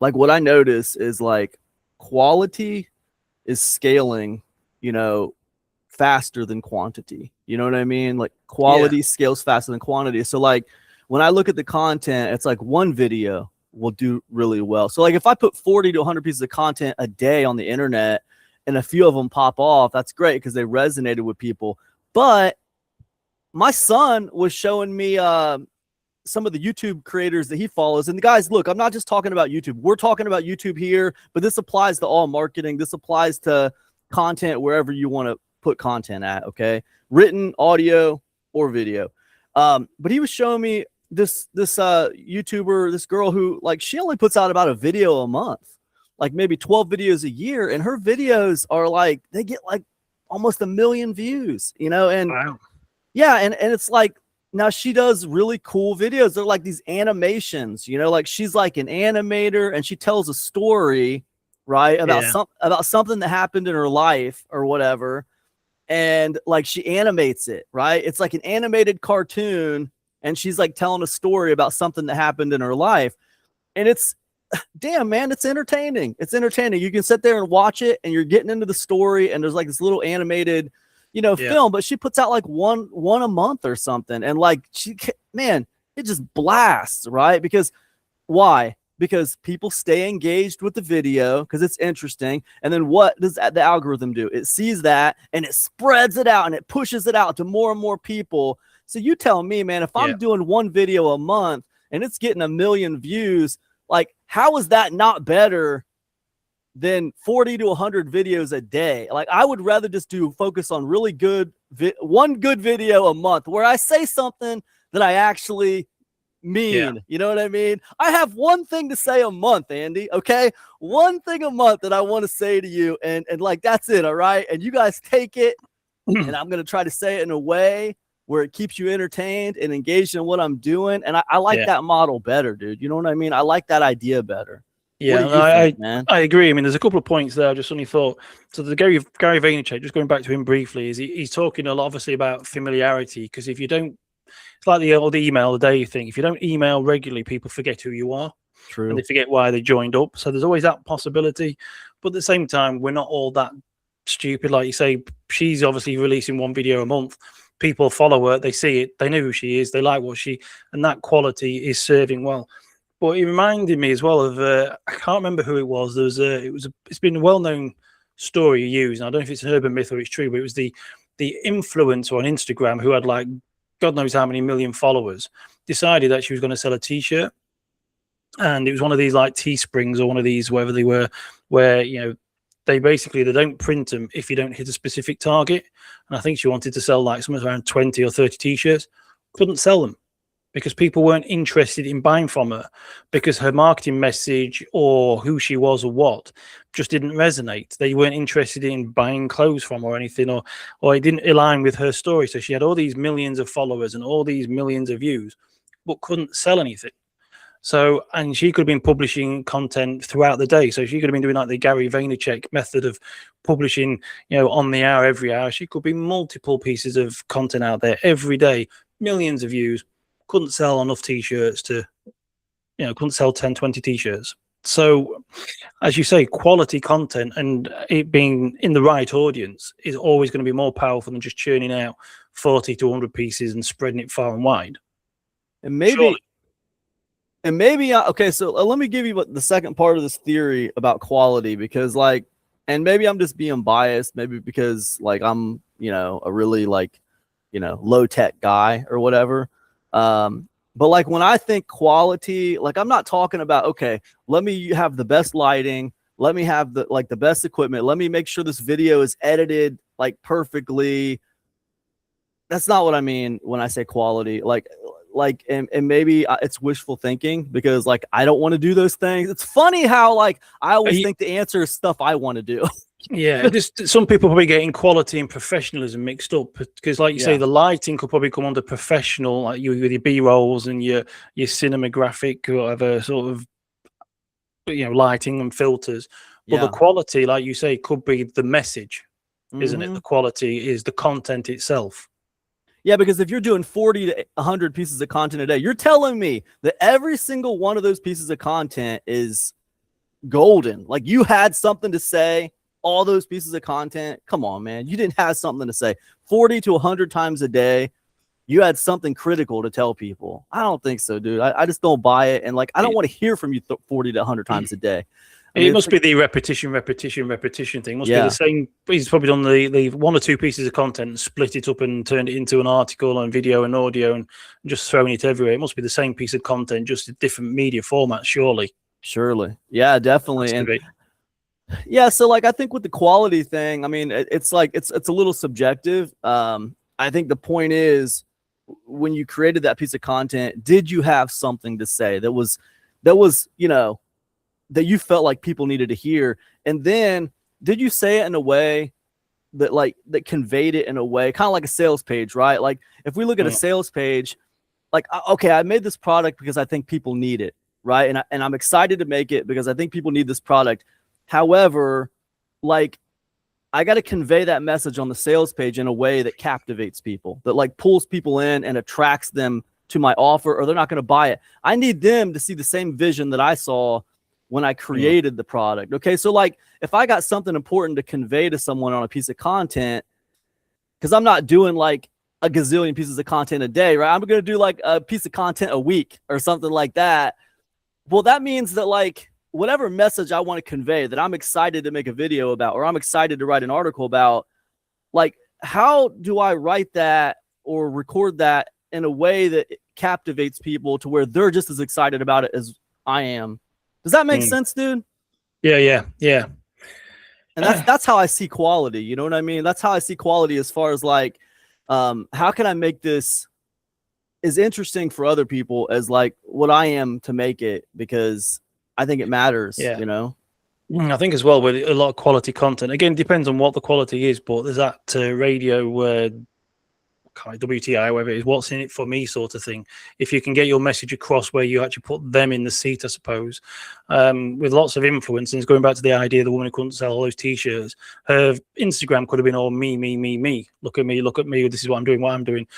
like, what I notice is like quality is scaling, you know, faster than quantity. You know what I mean? Like, quality scales faster than quantity. So like, when I look at the content, it's like one video will do really well. So like, if I put 40 to 100 pieces of content a day on the internet and a few of them pop off, that's great because they resonated with people. But my son was showing me some of the YouTube creators that he follows. And the guys, look, I'm not just talking about YouTube. We're talking about YouTube here, but this applies to all marketing. This applies to content wherever you want to put content at, okay? Written, audio, or video. But he was showing me this YouTuber, this girl who, like, she only puts out about a video a month, like maybe 12 videos a year, and her videos are like, they get like almost 1 million views, you know? And
wow.
Yeah, and it's like, now she does really cool videos. They're like these animations, you know, like she's like an animator and she tells a story, right, about about something that happened in her life or whatever. And like, she animates it, right? It's like an animated cartoon, and she's like telling a story about something that happened in her life. And it's, damn, man, it's entertaining. It's entertaining. You can sit there and watch it, and you're getting into the story, and there's like this little animated, you know, film, but she puts out like one a month or something. And like, man, it just blasts, right? Because why? Because people stay engaged with the video because it's interesting. And then what does the algorithm do? It sees that and it spreads it out and it pushes it out to more and more people. So you tell me, man, if I'm doing one video a month and it's getting 1 million views, like, how is that not better than 40 to 100 videos a day? Like, I would rather just focus on really good, one good video a month where I say something that I actually mean. You know what I mean? I have one thing to say a month, Andy. Okay. One thing a month that I want to say to you. And like, that's it. All right. And you guys take it. And I'm going to try to say it in a way where it keeps you entertained and engaged in what I'm doing. And I like that model better, dude. You know what I mean? I like that idea better.
Yeah, I agree. I mean, there's a couple of points there I just only thought. So the Gary Vaynerchuk, just going back to him briefly, is he's talking a lot, obviously, about familiarity. Because if you don't, it's like the old email the day thing. If you don't email regularly, people forget who you are.
True.
And they forget why they joined up. So there's always that possibility. But at the same time, we're not all that stupid. Like you say, she's obviously releasing one video a month. People follow her, they see it, they know who she is, they like and that quality is serving well. But it reminded me as well of I can't remember who it was. It's been a well-known story used. And I don't know if it's an urban myth or it's true, but it was the influencer on Instagram who had like God knows how many million followers, decided that she was going to sell a t-shirt. And it was one of these like Teesprings or one of these, wherever they were, where, you know, they don't print them if you don't hit a specific target. And I think she wanted to sell like somewhere around 20 or 30 t-shirts. Couldn't sell them because people weren't interested in buying from her because her marketing message or who she was or what just didn't resonate. They weren't interested in buying clothes from her or anything, or it didn't align with her story. So she had all these millions of followers and all these millions of views, but couldn't sell anything. So, and she could have been publishing content throughout the day. So she could have been doing like the Gary Vaynerchuk method of publishing, you know, on the hour, every hour. She could be multiple pieces of content out there every day, millions of views, couldn't sell enough t-shirts to, you know, couldn't sell 10, 20 t-shirts. So as you say, quality content and it being in the right audience is always going to be more powerful than just churning out 40 to 100 pieces and spreading it far and wide.
And maybe, okay, so let me give you the second part of this theory about quality, because like, and maybe I'm just being biased, maybe because like I'm, you know, a really like, you know, low tech guy or whatever. But like when I think quality, like I'm not talking about, okay, let me have the best lighting. Let me have the best equipment. Let me make sure this video is edited like perfectly. That's not what I mean when I say quality. Like like, and maybe it's wishful thinking because like I don't want to do those things. It's funny how like I always think the answer is stuff I want to do.
Yeah, just some people probably getting quality and professionalism mixed up because, like you say, the lighting could probably come under professional, like you with your B rolls and your cinematographic or whatever sort of lighting and filters. But the quality, like you say, could be the message, isn't it? The quality is the content itself.
Yeah, because if you're doing 40 to 100 pieces of content a day, you're telling me that every single one of those pieces of content is golden. Like you had something to say. All those pieces of content, come on, man. You didn't have something to say 40 to 100 times a day. You had something critical to tell people. I don't think so, dude. I just don't buy it. And like, I don't want to hear from you 40 to 100 times a day. I mean,
it must be the repetition thing. Must be the same. He's probably done the 1 or 2 pieces of content and split it up and turned it into an article and video and audio and just throwing it everywhere. It must be the same piece of content, just a different media format, surely.
Surely. Yeah, definitely. And yeah, so like I think with the quality thing, I mean, it's like it's a little subjective. I think the point is when you created that piece of content, did you have something to say that was that you felt like people needed to hear? And then did you say it in a way that conveyed it in a way kind of like a sales page, right? Like if we look at a sales page, like, okay, I made this product because I think people need it, right? And I'm excited to make it because I think people need this product. However, like I got to convey that message on the sales page in a way that captivates people, that like pulls people in and attracts them to my offer, or they're not going to buy it. I need them to see the same vision that I saw when I created the product. Okay. So like if I got something important to convey to someone on a piece of content, because I'm not doing like a gazillion pieces of content a day, right? I'm going to do like a piece of content a week or something like that. Well, that means that like, whatever message I want to convey that I'm excited to make a video about, or I'm excited to write an article about, like, how do I write that or record that in a way that captivates people to where they're just as excited about it as I am? Does that make sense, dude?
Yeah.
And that's how I see quality. You know what I mean? That's how I see quality as far as like, how can I make this as interesting for other people as like what I am to make it? Because I think it matters,
I think as well with a lot of quality content, again, depends on what the quality is, but there's that radio WTI, whatever it is, what's in it for me sort of thing. If you can get your message across where you actually put them in the seat, I suppose, with lots of influencers, going back to the idea of the woman who couldn't sell all those T-shirts, her Instagram could have been all me. Look at me. This is what I'm doing.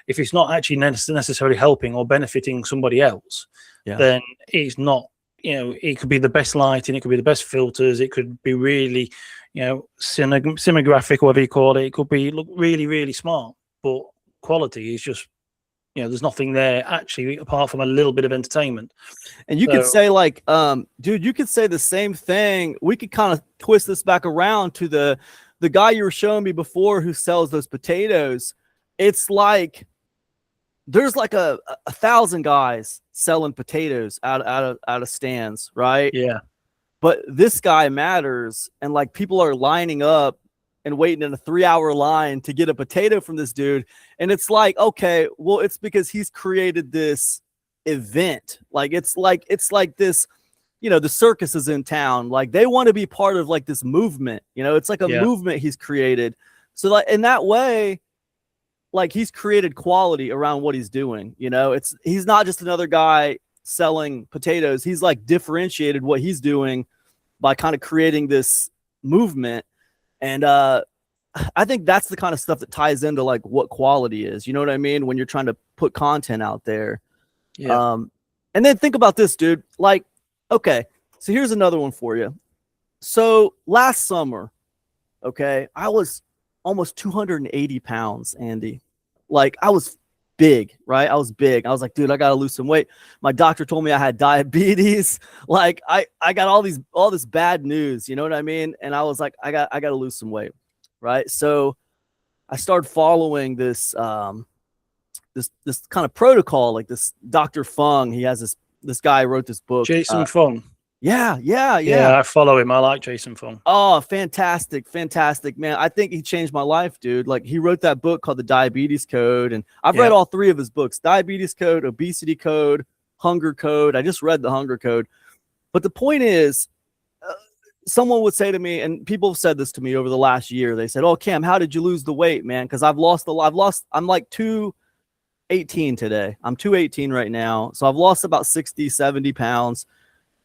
If it's not actually necessarily helping or benefiting somebody else, then it's not. It could be the best lighting, it could be the best filters, it could be really, cinematographic, whatever you call it. It could be look really, really smart, but quality is just, there's nothing there actually apart from a little bit of entertainment.
And you could say like, dude, you could say the same thing. We could kind of twist this back around to the guy you were showing me before who sells those potatoes. It's like, there's like a 1,000 guys selling potatoes out of stands, right?
Yeah.
But this guy matters, and like people are lining up and waiting in a 3-hour line to get a potato from this dude. And it's like, okay, well, it's because he's created this event. Like it's like this, the circus is in town. Like they want to be part of like this movement. It's like a movement he's created. So like in that way, like he's created quality around what he's doing. He's not just another guy selling potatoes. He's like differentiated what he's doing by kind of creating this movement. And I think that's the kind of stuff that ties into like what quality is. You know what I mean? When you're trying to put content out there.
Yeah.
And then think about this, dude. Like, okay, so here's another one for you. So last summer, okay, I was almost 280 pounds, Andy. Like I was big, right? I was big. I was like, dude, I got to lose some weight. My doctor told me I had diabetes. Like I got all this bad news, you know what I mean? And I was like, I got to lose some weight. Right. So I started following this this kind of protocol, like this Dr. Fung. He has this guy wrote this book.
Jason Fung. Yeah, I follow him. I like Jason Fung.
Oh, fantastic, man. I think he changed my life, dude. Like, he wrote that book called The Diabetes Code, and I've read all 3 of his books: Diabetes Code, Obesity Code, Hunger Code. I just read the Hunger Code. But the point is, someone would say to me, and people have said this to me over the last year, they said, "Oh, Cam, how did you lose the weight, man?" Because I'm like 218 today. I'm 218 right now. So I've lost about 60, 70 pounds.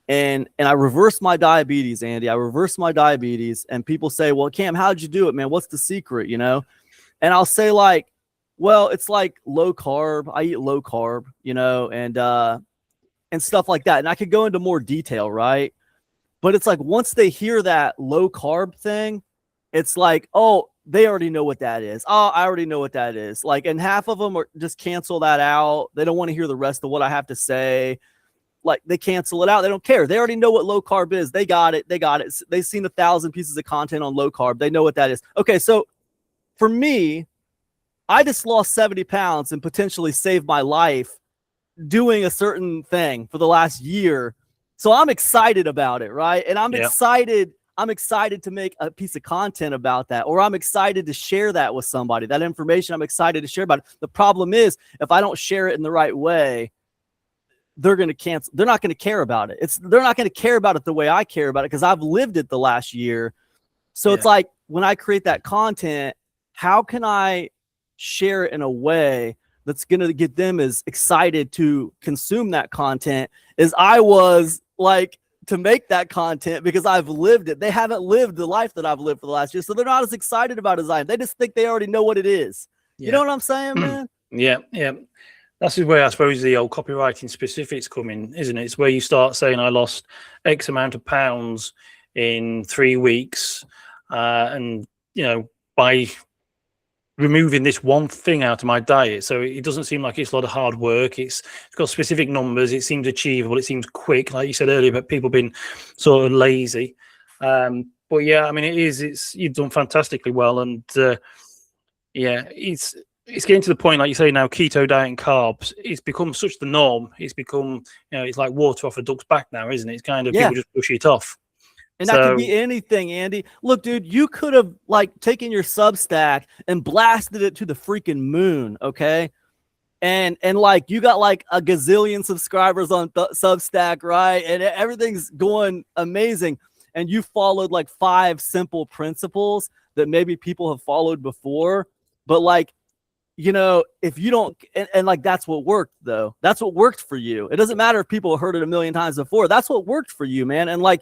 And I reversed my diabetes, Andy. I reversed my diabetes. And people say, "Well, Cam, how'd you do it, man? What's the secret?" And I'll say, like, well, it's like low carb. I eat low carb, and stuff like that. And I could go into more detail, right? But it's like, once they hear that low carb thing, it's like, oh, they already know what that is. Oh, I already know what that is. Like, and half of them are just cancel that out. They don't want to hear the rest of what I have to say. Like, they cancel it out. They don't care. They already know what low carb is. They got it. They've seen 1,000 pieces of content on low carb. They know what that is. Okay, so for me, I just lost 70 pounds and potentially saved my life doing a certain thing for the last year. So I'm excited about it, right? And I'm excited to make a piece of content about that, or I'm excited to share that with somebody. That information, I'm excited to share about it. The problem is, if I don't share it in the right way, they're going to cancel. They're not going to care about it. They're not going to care about it the way I care about it, because I've lived it the last year. So it's like, when I create that content, how can I share it in a way that's going to get them as excited to consume that content as I was, like, to make that content, because I've lived it. They haven't lived the life that I've lived for the last year, so they're not as excited about it as I am. They just think they already know what it is. You know what I'm saying, man?
Yeah. That's where I suppose the old copywriting specifics come in, isn't it? It's where you start saying, I lost X amount of pounds in 3 weeks. And, by removing this one thing out of my diet. So it doesn't seem like it's a lot of hard work. It's got specific numbers. It seems achievable. It seems quick, like you said earlier, but people being sort of lazy. But yeah, I mean, you've done fantastically well. And it's getting to the point, like you say now, keto diet and carbs, it's become such the norm. It's become, it's like water off a duck's back now, isn't it? It's kind of, people just push it off.
And that could be anything, Andy. Look, dude, you could have, like, taken your Substack and blasted it to the freaking moon, okay? And like, you got like a gazillion subscribers on Substack, right? And everything's going amazing. And you followed like 5 simple principles that maybe people have followed before. But like, if you don't, and like, that's what worked, though. That's what worked for you. It doesn't matter if people heard it a million times before. That's what worked for you, man. And like,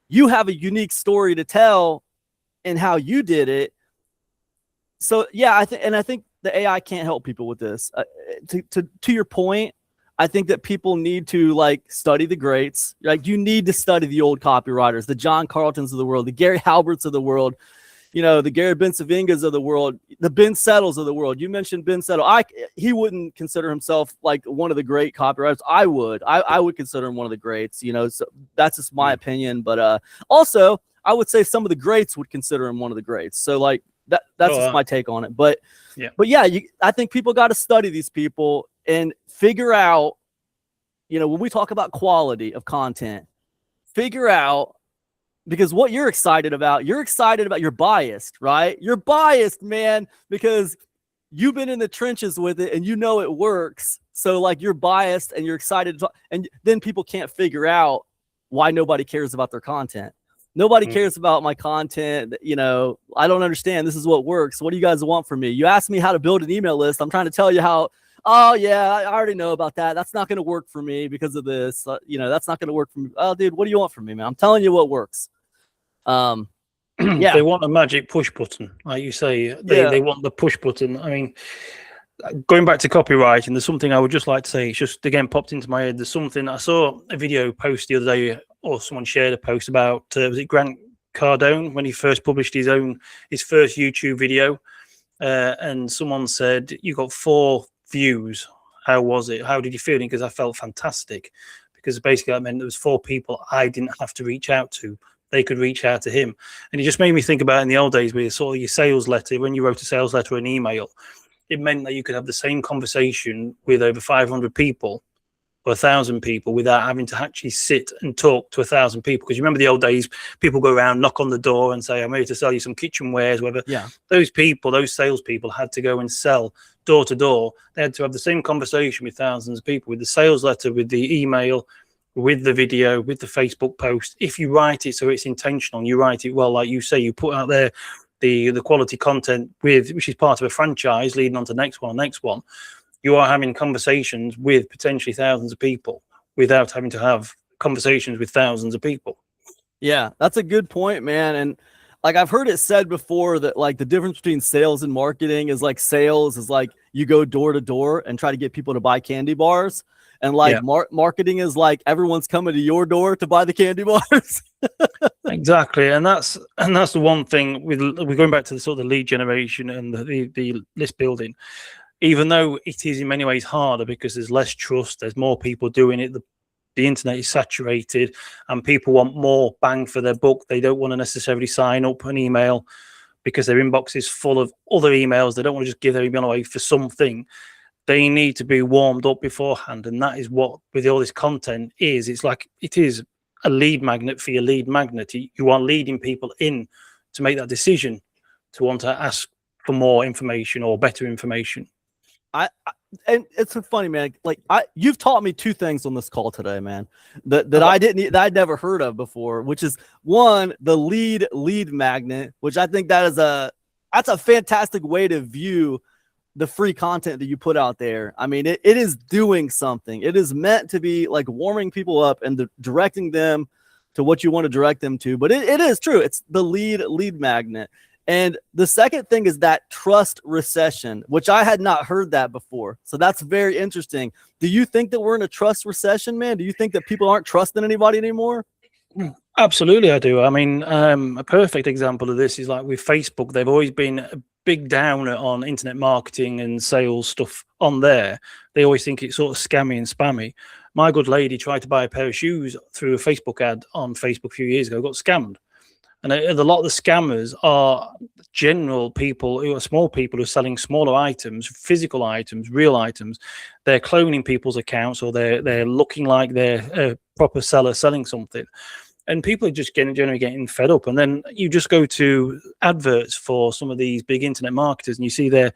you have a unique story to tell in how you did it. So yeah, I think the AI can't help people with this. To your point, I think that people need to like study the greats. Like, you need to study the old copywriters, the John Carltons of the world, the Gary Halberts of the world, the Gary Bensavingas of the world, the Ben Settles of the world. You mentioned Ben Settle. He wouldn't consider himself like one of the great copywriters. I would consider him one of the greats, so that's just my opinion. But also I would say some of the greats would consider him one of the greats. So like that's just my take on it. But yeah, I think people got to study these people and figure out, when we talk about quality of content, figure out, because what you're excited about, you're biased, right? You're biased, man, because you've been in the trenches with it and it works. So like, you're biased and you're excited to talk, and then people can't figure out why nobody cares about their content. Nobody cares about my content. I don't understand. This is what works. What do you guys want from me? You asked me how to build an email list. I'm trying to tell you how. Oh yeah, I already know about that. That's not going to work for me because of this. That's not going to work for me. Oh, dude, what do you want from me, man? I'm telling you what works. Yeah.
They want a magic push button, like you say. They want the push button. I mean, going back to copywriting, there's something I would just like to say. It's just again popped into my head. There's something I saw a video post the other day, or someone shared a post about was it Grant Cardone when he first published his first YouTube video, and someone said, "You got 4 views. How was it? How did you feel?" Because I felt fantastic, because basically that meant there was 4 people I didn't have to reach out to. They could reach out to him. And it just made me think about in the old days where you saw your sales letter, when you wrote a sales letter or an email, it meant that you could have the same conversation with over 500 people or 1,000 people without having to actually sit and talk to 1,000 people. Because you remember the old days, people go around, knock on the door and say, I'm here to sell you some kitchenwares, whatever.
Yeah.
Those people, those salespeople had to go and sell door to door. They had to have the same conversation with thousands of people, with the sales letter, with the email, with the video, with the Facebook post. If you write it so it's intentional, you write it well, like you say, you put out there the quality content which is part of a franchise leading on to the next one, you are having conversations with potentially thousands of people without having to have conversations with thousands of people.
Yeah, that's a good point, man. And like I've heard it said before that like the difference between sales and marketing is like sales is like you go door to door and try to get people to buy candy bars. And like marketing is like everyone's coming to your door to buy the candy bars.
Exactly, and that's the one thing we're going back to the sort of lead generation and the list building. Even though it is in many ways harder because there's less trust, there's more people doing it. The internet is saturated, and people want more bang for their buck. They don't want to necessarily sign up an email because their inbox is full of other emails. They don't want to just give their email away for something. They need to be warmed up beforehand, and that is what with all this content is. It's like it is a lead magnet for your lead magnet. You are leading people in to make that decision to want to ask for more information or better information.
And it's so funny, man. Like you've taught me two things on this call today, man, that I'd never heard of before, which is one, the lead magnet, which I think that's a fantastic way to view the free content that you put out there. I mean, it is doing something. It is meant to be like warming people up and directing them to what you want to direct them to. But it is true. It's the lead magnet. And the second thing is that trust recession, which I had not heard that before. So that's very interesting. Do you think that we're in a trust recession, man? Do you think that people aren't trusting anybody anymore?
Absolutely, I do. I mean, a perfect example of this is like with Facebook. They've always been a big downer on internet marketing and sales stuff on there. They always think it's sort of scammy and spammy. My good lady tried to buy a pair of shoes through a Facebook ad on Facebook a few years ago, got scammed. And a lot of the scammers are general people who are small people who are selling smaller items, physical items, real items. They're cloning people's accounts, or they're looking like they're a proper seller selling something. And people are just generally getting fed up. And then you just go to adverts for some of these big internet marketers, and you see their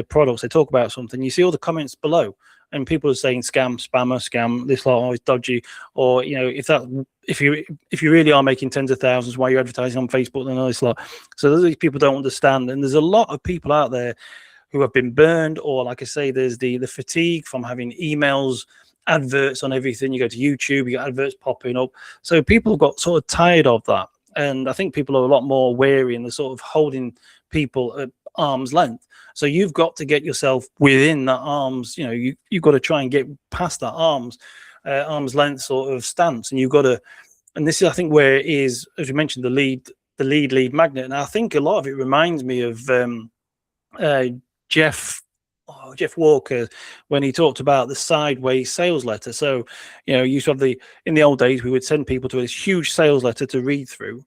products. They talk about something. You see all the comments below, and people are saying scam, spammer, scam. This lot is dodgy. Or if you really are making tens of thousands, why you're advertising on Facebook and all this lot. So these people don't understand. And there's a lot of people out there who have been burned, or like I say, there's the fatigue from having emails, adverts on everything. You go to YouTube, you got adverts popping up. So people have got sort of tired of that. And I think people are a lot more wary, and they're sort of holding people at arm's length. So you've got to get yourself within that arm's, you've got to try and get past that arm's length sort of stance. And you've got to, and this is, I think, where it is, as you mentioned, the lead magnet. And I think a lot of it reminds me of Jeff Walker when he talked about the sideways sales letter. So, you used to have in the old days, we would send people to this huge sales letter to read through.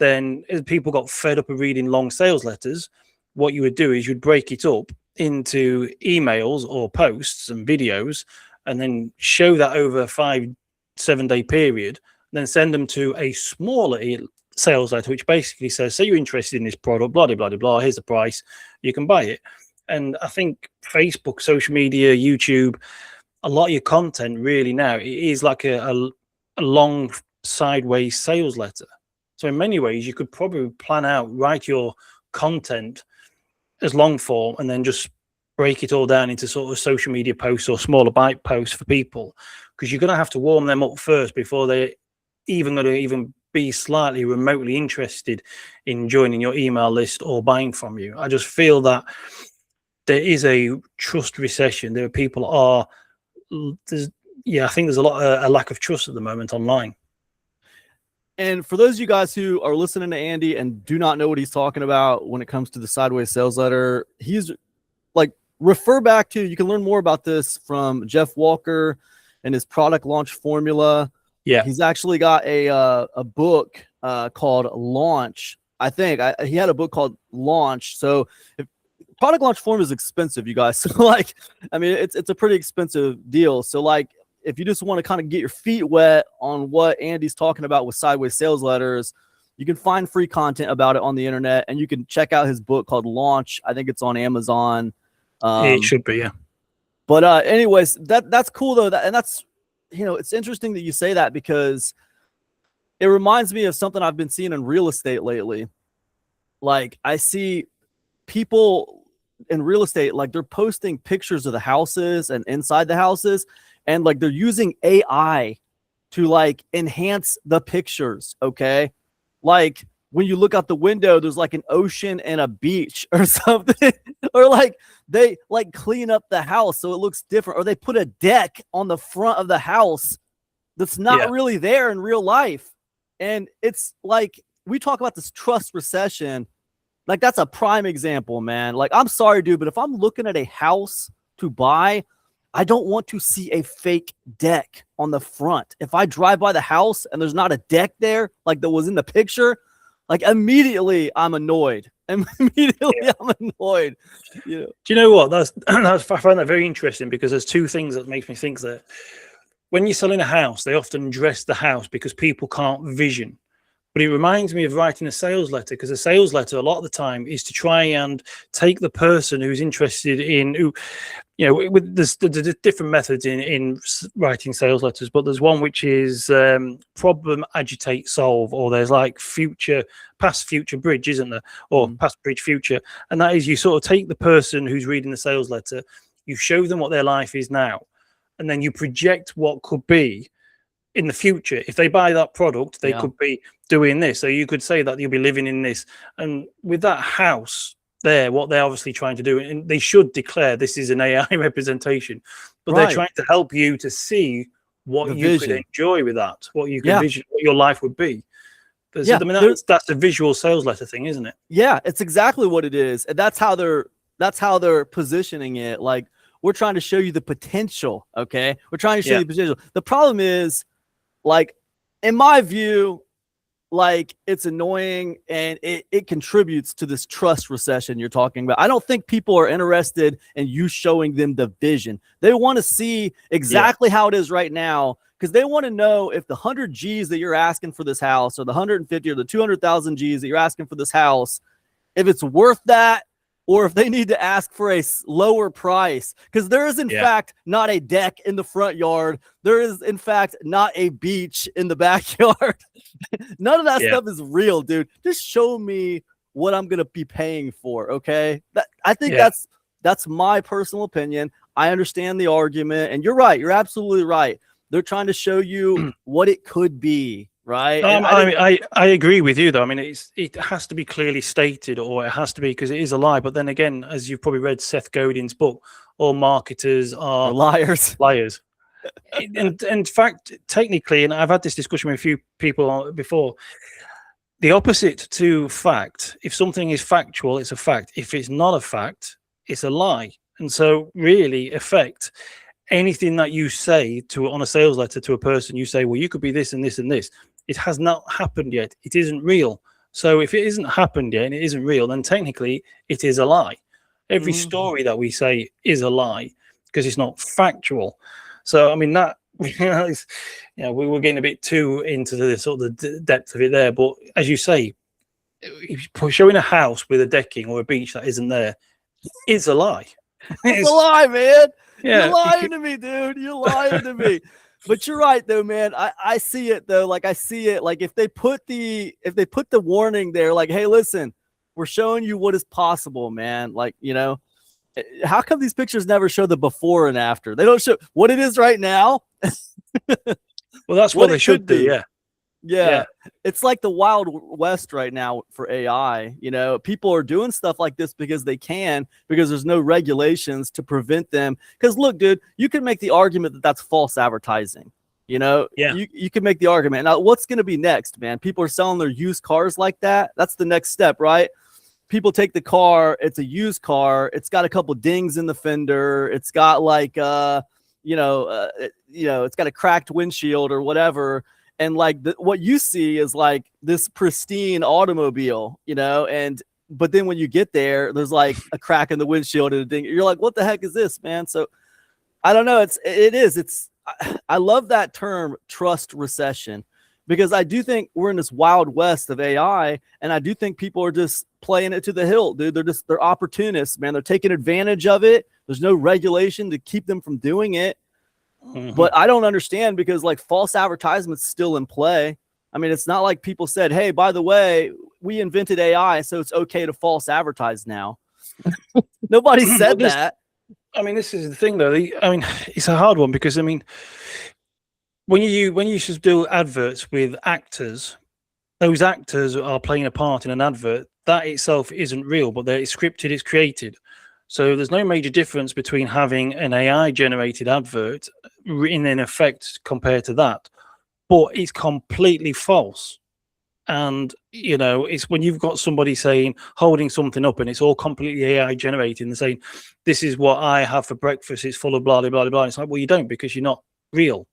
Then as people got fed up of reading long sales letters, what you would do is you'd break it up into emails or posts and videos, and then show that over a 5-7 day period, then send them to a smaller sales letter, which basically says, say you're interested in this product, blah, blah, blah, blah, here's the price, you can buy it. And I think Facebook, social media, YouTube, a lot of your content really now, it is like a long sideways sales letter. So in many ways, you could probably write your content as long form, and then just break it all down into sort of social media posts or smaller bite posts for people, because you're going to have to warm them up first before they're even going to even be slightly remotely interested in joining your email list or buying from you. I just feel that there is a trust recession. I think there's a lack of trust at the moment online.
And for those of you guys who are listening to Andy and do not know what he's talking about when it comes to the sideways sales letter, he's like, refer back to, you can learn more about this from Jeff Walker and his product launch formula.
Yeah.
He's actually got a book called Launch. I think he had a book called Launch. So product launch form is expensive, you guys. So like, I mean, it's a pretty expensive deal. So like, if you just want to kind of get your feet wet on what Andy's talking about with sideways sales letters, you can find free content about it on the internet, and you can check out his book called Launch. I think it's on Amazon.
It should be, yeah.
But anyways, that's cool though. And that's, it's interesting that you say that, because it reminds me of something I've been seeing in real estate lately. Like, I see people in real estate, like, they're posting pictures of the houses and inside the houses, and like they're using AI to like enhance the pictures. Okay. Like, when you look out the window, there's like an ocean and a beach or something, or like they like clean up the house so it looks different, or they put a deck on the front of the house that's not really there in real life. And it's like, we talk about this trust recession. Like, that's a prime example, man. Like, I'm sorry, dude, but if I'm looking at a house to buy, I don't want to see a fake deck on the front. If I drive by the house and there's not a deck there, like that was in the picture, like immediately I'm annoyed. I'm annoyed. Yeah.
Do you know what? I find that very interesting, because there's two things that makes me think that when you're selling a house, they often dress the house because people can't vision. But it reminds me of writing a sales letter, because a sales letter a lot of the time is to try and take the person who's interested in, there's different methods in writing sales letters, but there's one which is problem, agitate, solve, or there's like past, future, bridge, isn't there? Or past, bridge, future. And that is, you sort of take the person who's reading the sales letter, you show them what their life is now, and then you project what could be in the future. If they buy that product, they could be doing this. So you could say that you'll be living in this. And with that house there, what they're obviously trying to do, and they should declare this is an AI representation, but they're trying to help you to see what you could enjoy with that, what you can vision, what your life would be. I mean, that's a visual sales letter thing, isn't it?
Yeah, it's exactly what it is. And that's how they're positioning it. Like, we're trying to show you the potential. Okay. We're trying to show you the potential. The problem is, like, in my view, like, it's annoying, and it contributes to this trust recession you're talking about. I don't think people are interested in you showing them the vision. They want to see exactly how it is right now, because they want to know if the 100 G's that you're asking for this house, or the 150 or the 200,000 G's that you're asking for this house, if it's worth that, or if they need to ask for a lower price. Because there is, in fact, not a deck in the front yard. There is, in fact, not a beach in the backyard. None of that stuff is real, dude. Just show me what I'm going to be paying for, okay? I think that's my personal opinion. I understand the argument, and you're right. You're absolutely right. They're trying to show you what it could be. Right.
I agree with you, though. I mean, it has to be clearly stated, or it has to be, because it is a lie. But then again, as you've probably read Seth Godin's book, all marketers are
liars.
And in fact, technically, and I've had this discussion with a few people before, the opposite to fact, if something is factual, it's a fact. If it's not a fact, it's a lie. And so really, effect, anything that you say on a sales letter to a person, you say, well, you could be this and this and this. It has not happened yet. It isn't real. So if it isn't happened yet and it isn't real, then technically it is a lie. Every story that we say is a lie, because it's not factual. So, I mean, that, we were getting a bit too into the sort of the depth of it there. But as you say, showing a house with a decking or a beach that isn't there is a lie.
It's a lie, man. Yeah. You're lying to me, dude. You're lying to me. But you're right, though, man. I see it, though. Like, I see it. Like, if they put the warning there, like, hey, listen, we're showing you what is possible, man. Like, how come these pictures never show the before and after? They don't show what it is right now.
Well, that's what they should do. Yeah.
Yeah. It's like the Wild West right now for AI. People are doing stuff like this because they can, because there's no regulations to prevent them. Because look, dude, you can make the argument that that's false advertising. You can make the argument. Now, what's going to be next, man? People are selling their used cars like that. That's the next step, right? People take the car. It's a used car. It's got a couple dings in the fender. It's got like, it's got a cracked windshield or whatever. And like what you see is like this pristine automobile, and but then when you get there, there's like a crack in the windshield and a ding. You're like, what the heck is this, man? So I don't know. I love that term, trust recession, because I do think we're in this wild west of AI, and I do think people are just playing it to the hilt, dude. They're opportunists, man. They're taking advantage of it. There's no regulation to keep them from doing it. But I don't understand, because like false advertisements still in play. I mean, it's not like people said, hey, by the way, we invented AI, so it's okay to false advertise now. Nobody said that.
I mean, this is the thing, though. I mean, it's a hard one, because I mean, when you should do adverts with actors, those actors are playing a part in an advert. That itself isn't real, but it's scripted, it's created. So there's no major difference between having an AI generated advert in effect compared to that, but it's completely false. And you know, it's when you've got somebody saying, holding something up, and it's all completely AI generated, and saying, this is what I have for breakfast, it's full of blah blah blah blah. It's like, well, you don't, because you're not real.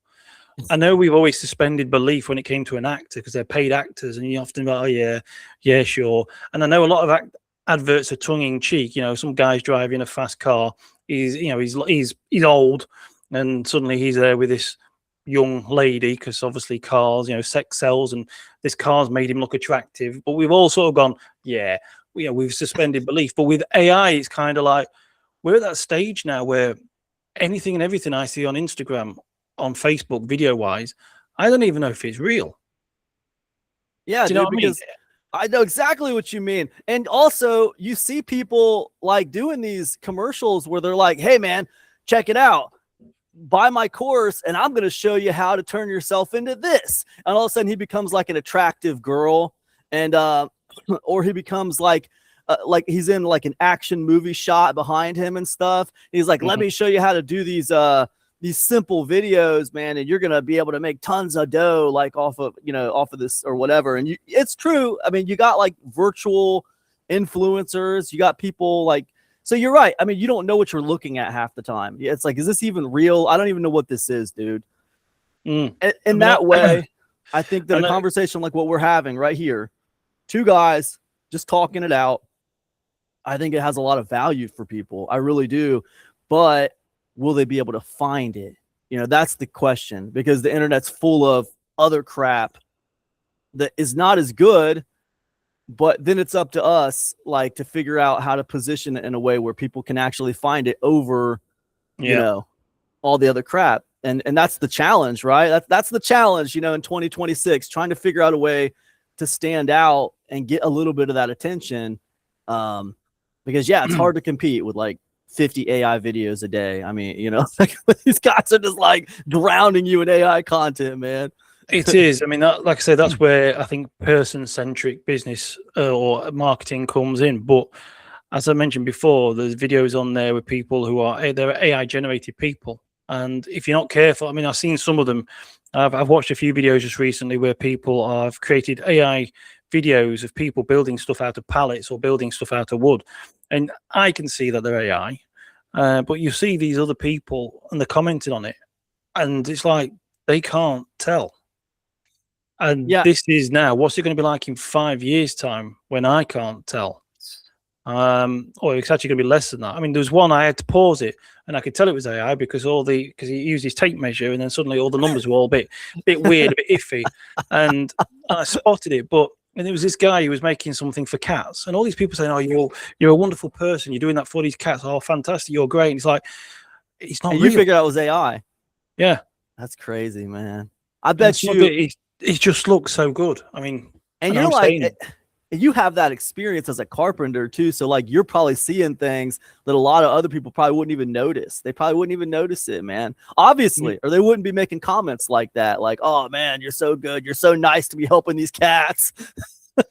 I know we've always suspended belief when it came to an actor, because they're paid actors, and you often go, oh yeah, sure. And I know a lot of adverts are tongue in cheek. You know, some guy's driving a fast car, he's old, and suddenly he's there with this young lady, because obviously cars, sex sells, and this car's made him look attractive. But we've all sort of gone, yeah, we've suspended belief. But with AI, it's kind of like we're at that stage now where anything and everything I see on Instagram, on Facebook, video wise, I don't even know if it's real.
Yeah, dude, because I know exactly what you mean. And also, you see people like doing these commercials where they're like, hey man, check it out, buy my course and I'm going to show you how to turn yourself into this. And all of a sudden he becomes like an attractive girl, and or he becomes like he's in like an action movie shot behind him and stuff. He's like, let me show you how to do these simple videos, man, and you're going to be able to make tons of dough, like off of this or whatever. And it's true. I mean, you got like virtual influencers, you got people like, so you're right. I mean, you don't know what you're looking at half the time. Yeah, it's like, is this even real? I don't even know what this is, dude. In that way, I think that a conversation like what we're having right here, two guys just talking it out, I think it has a lot of value for people. I really do. But will they be able to find it? That's the question, because the internet's full of other crap that is not as good. But then it's up to us, like, to figure out how to position it in a way where people can actually find it over, all the other crap. And that's the challenge, right? That's the challenge, in 2026, trying to figure out a way to stand out and get a little bit of that attention. Because it's hard to compete with like 50 AI videos a day. I mean, like, these guys are just like drowning you in AI content, man.
It is. I mean, like I say, that's where I think person-centric business or marketing comes in. But as I mentioned before, there's videos on there with people who they're AI-generated people. And if you're not careful, I mean, I've seen some of them. I've watched a few videos just recently where people have created AI videos of people building stuff out of pallets or building stuff out of wood. And I can see that they're AI. But you see these other people and they're commenting on it. And it's like, they can't tell. And this is now, what's it going to be like in 5 years' time when I can't tell? Or it's actually going to be less than that. I mean, there was one I had to pause it, and I could tell it was AI because he used his tape measure, and then suddenly all the numbers were all a bit weird, a bit iffy, and I spotted it. But there was this guy who was making something for cats, and all these people saying, "Oh, you're a wonderful person. You're doing that for these cats. Oh, fantastic! You're great." And it's like, it's not. And
you figured out it was AI.
Yeah,
that's crazy, man. I bet you.
It just looks so good. I mean,
and you're like, you have that experience as a carpenter too. So like, you're probably seeing things that a lot of other people probably wouldn't even notice. They probably wouldn't even notice it, man. Obviously, or they wouldn't be making comments like that. Like, oh man, you're so good. You're so nice to be helping these cats.
But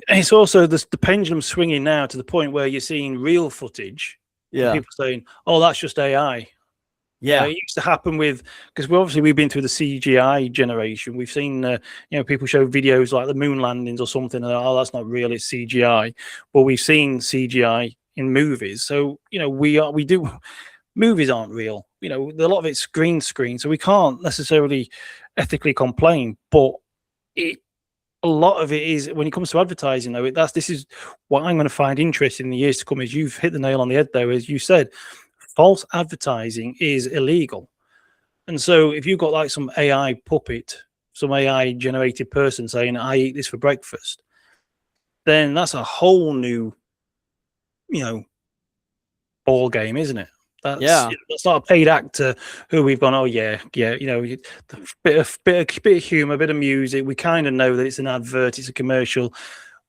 it's also the pendulum swinging now to the point where you're seeing real footage.
Yeah.
People saying, oh, that's just AI.
Yeah,
it used to happen because we've been through the CGI generation. We've seen people show videos like the moon landings or something, and oh, that's not real, it's CGI. But we've seen CGI in movies, so movies aren't real. A lot of it's green screen, so we can't necessarily ethically complain. But a lot of it is when it comes to advertising, though. This is what I'm going to find interesting in the years to come. Is you've hit the nail on the head, though, as you said, false advertising is illegal. And so if you've got like some AI puppet, some AI generated person saying, I eat this for breakfast, then that's a whole new, ball game, isn't it? That's not a paid actor who we've gone, oh yeah, bit of humor, a bit of music. We kind of know that it's an advert, it's a commercial.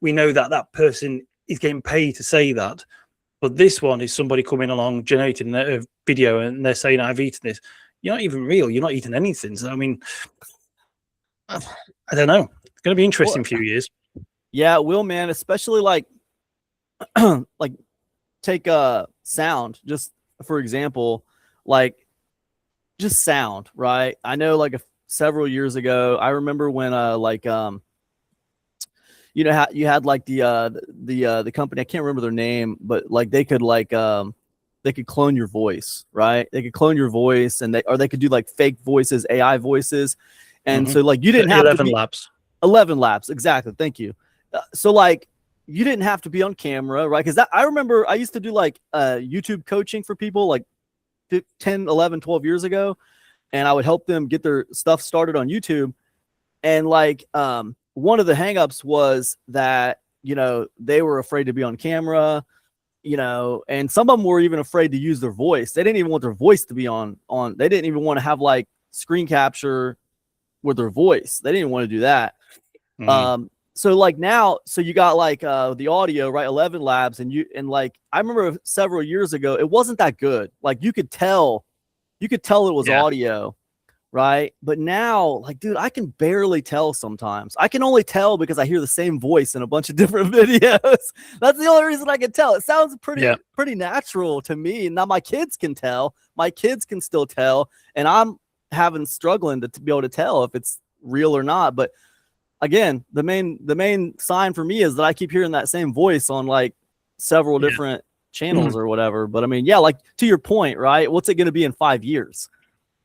We know that that person is getting paid to say that. But this one is somebody coming along, generating a video, and they're saying, I've eaten this. You're not even real. You're not eating anything. So, I mean, I don't know. It's going to be interesting few years.
Yeah, it will, man. Especially like, like take sound, just for example, like just sound, right? I know like several years ago, I remember when you know how you had like the company, I can't remember their name, but like they could clone your voice, right? They could clone your voice, and they could do like fake voices, AI voices. And so like you didn't have
11 Labs.
11 Labs, exactly. Thank you. So like you didn't have to be on camera, right? Because I remember I used to do like YouTube coaching for people like 10, 11, 12 years ago, and I would help them get their stuff started on YouTube. And like one of the hangups was that, you know, they were afraid to be on camera, you know, and some of them were even afraid to use their voice. They didn't even want their voice to be on. They didn't even want to have like screen capture with their voice. They didn't even want to do that. So like now, so you got like the audio, right? 11 Labs, and like I remember several years ago, it wasn't that good. Like you could tell it was audio, right? But now, like, dude, I can barely tell sometimes. I can only tell because I hear the same voice in a bunch of different videos. That's the only reason I can tell. It sounds pretty natural to me. Now my kids can tell. My kids can still tell, and I'm struggling to be able to tell if it's real or not. But again, the main sign for me is that I keep hearing that same voice on like several different channels or whatever. But I mean, yeah, like to your point, right? What's it going to be in 5 years?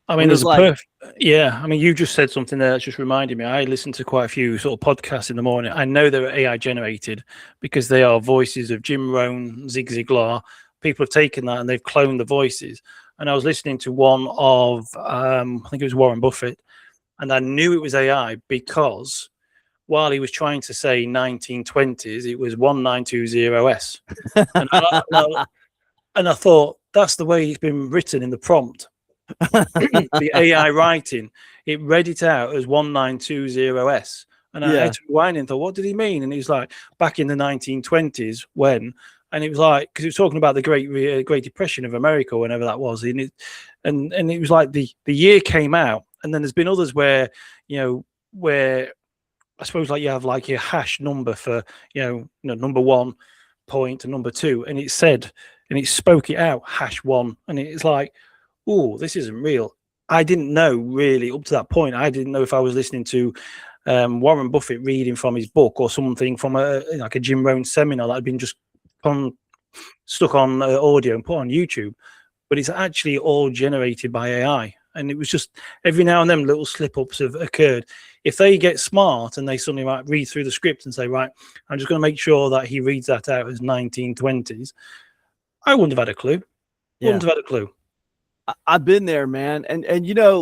I mean, there's I mean, you just said something there that's just reminded me. I listen to quite a few sort of podcasts in the morning. I know they're AI generated because they are voices of Jim Rohn, Zig Ziglar. People have taken that and they've cloned the voices. And I was listening to one of, I think it was Warren Buffett, and I knew it was AI because while he was trying to say 1920s, it was 1920S. And I thought, that's the way it's been written in the prompt. The AI writing, it read it out as 1920S. And I had to rewind and thought, what did he mean? And he was like, back in the 1920s, when, and it was like, because he was talking about the Great Depression of America, whenever that was. And it was like the year came out, and then there's been others where, where I suppose like you have like your hash number for, number 1 point and number 2, and it said, and it spoke it out, #1, and it's like, oh, this isn't real. I didn't know really up to that point. I didn't know if I was listening to Warren Buffett reading from his book or something from a Jim Rohn seminar that had been just stuck on audio and put on YouTube. But it's actually all generated by AI. And it was just every now and then little slip-ups have occurred. If they get smart and they suddenly might read through the script and say, right, I'm just going to make sure that he reads that out as 1920s, I wouldn't have had a clue. Wouldn't have had a clue.
I've been there, man. And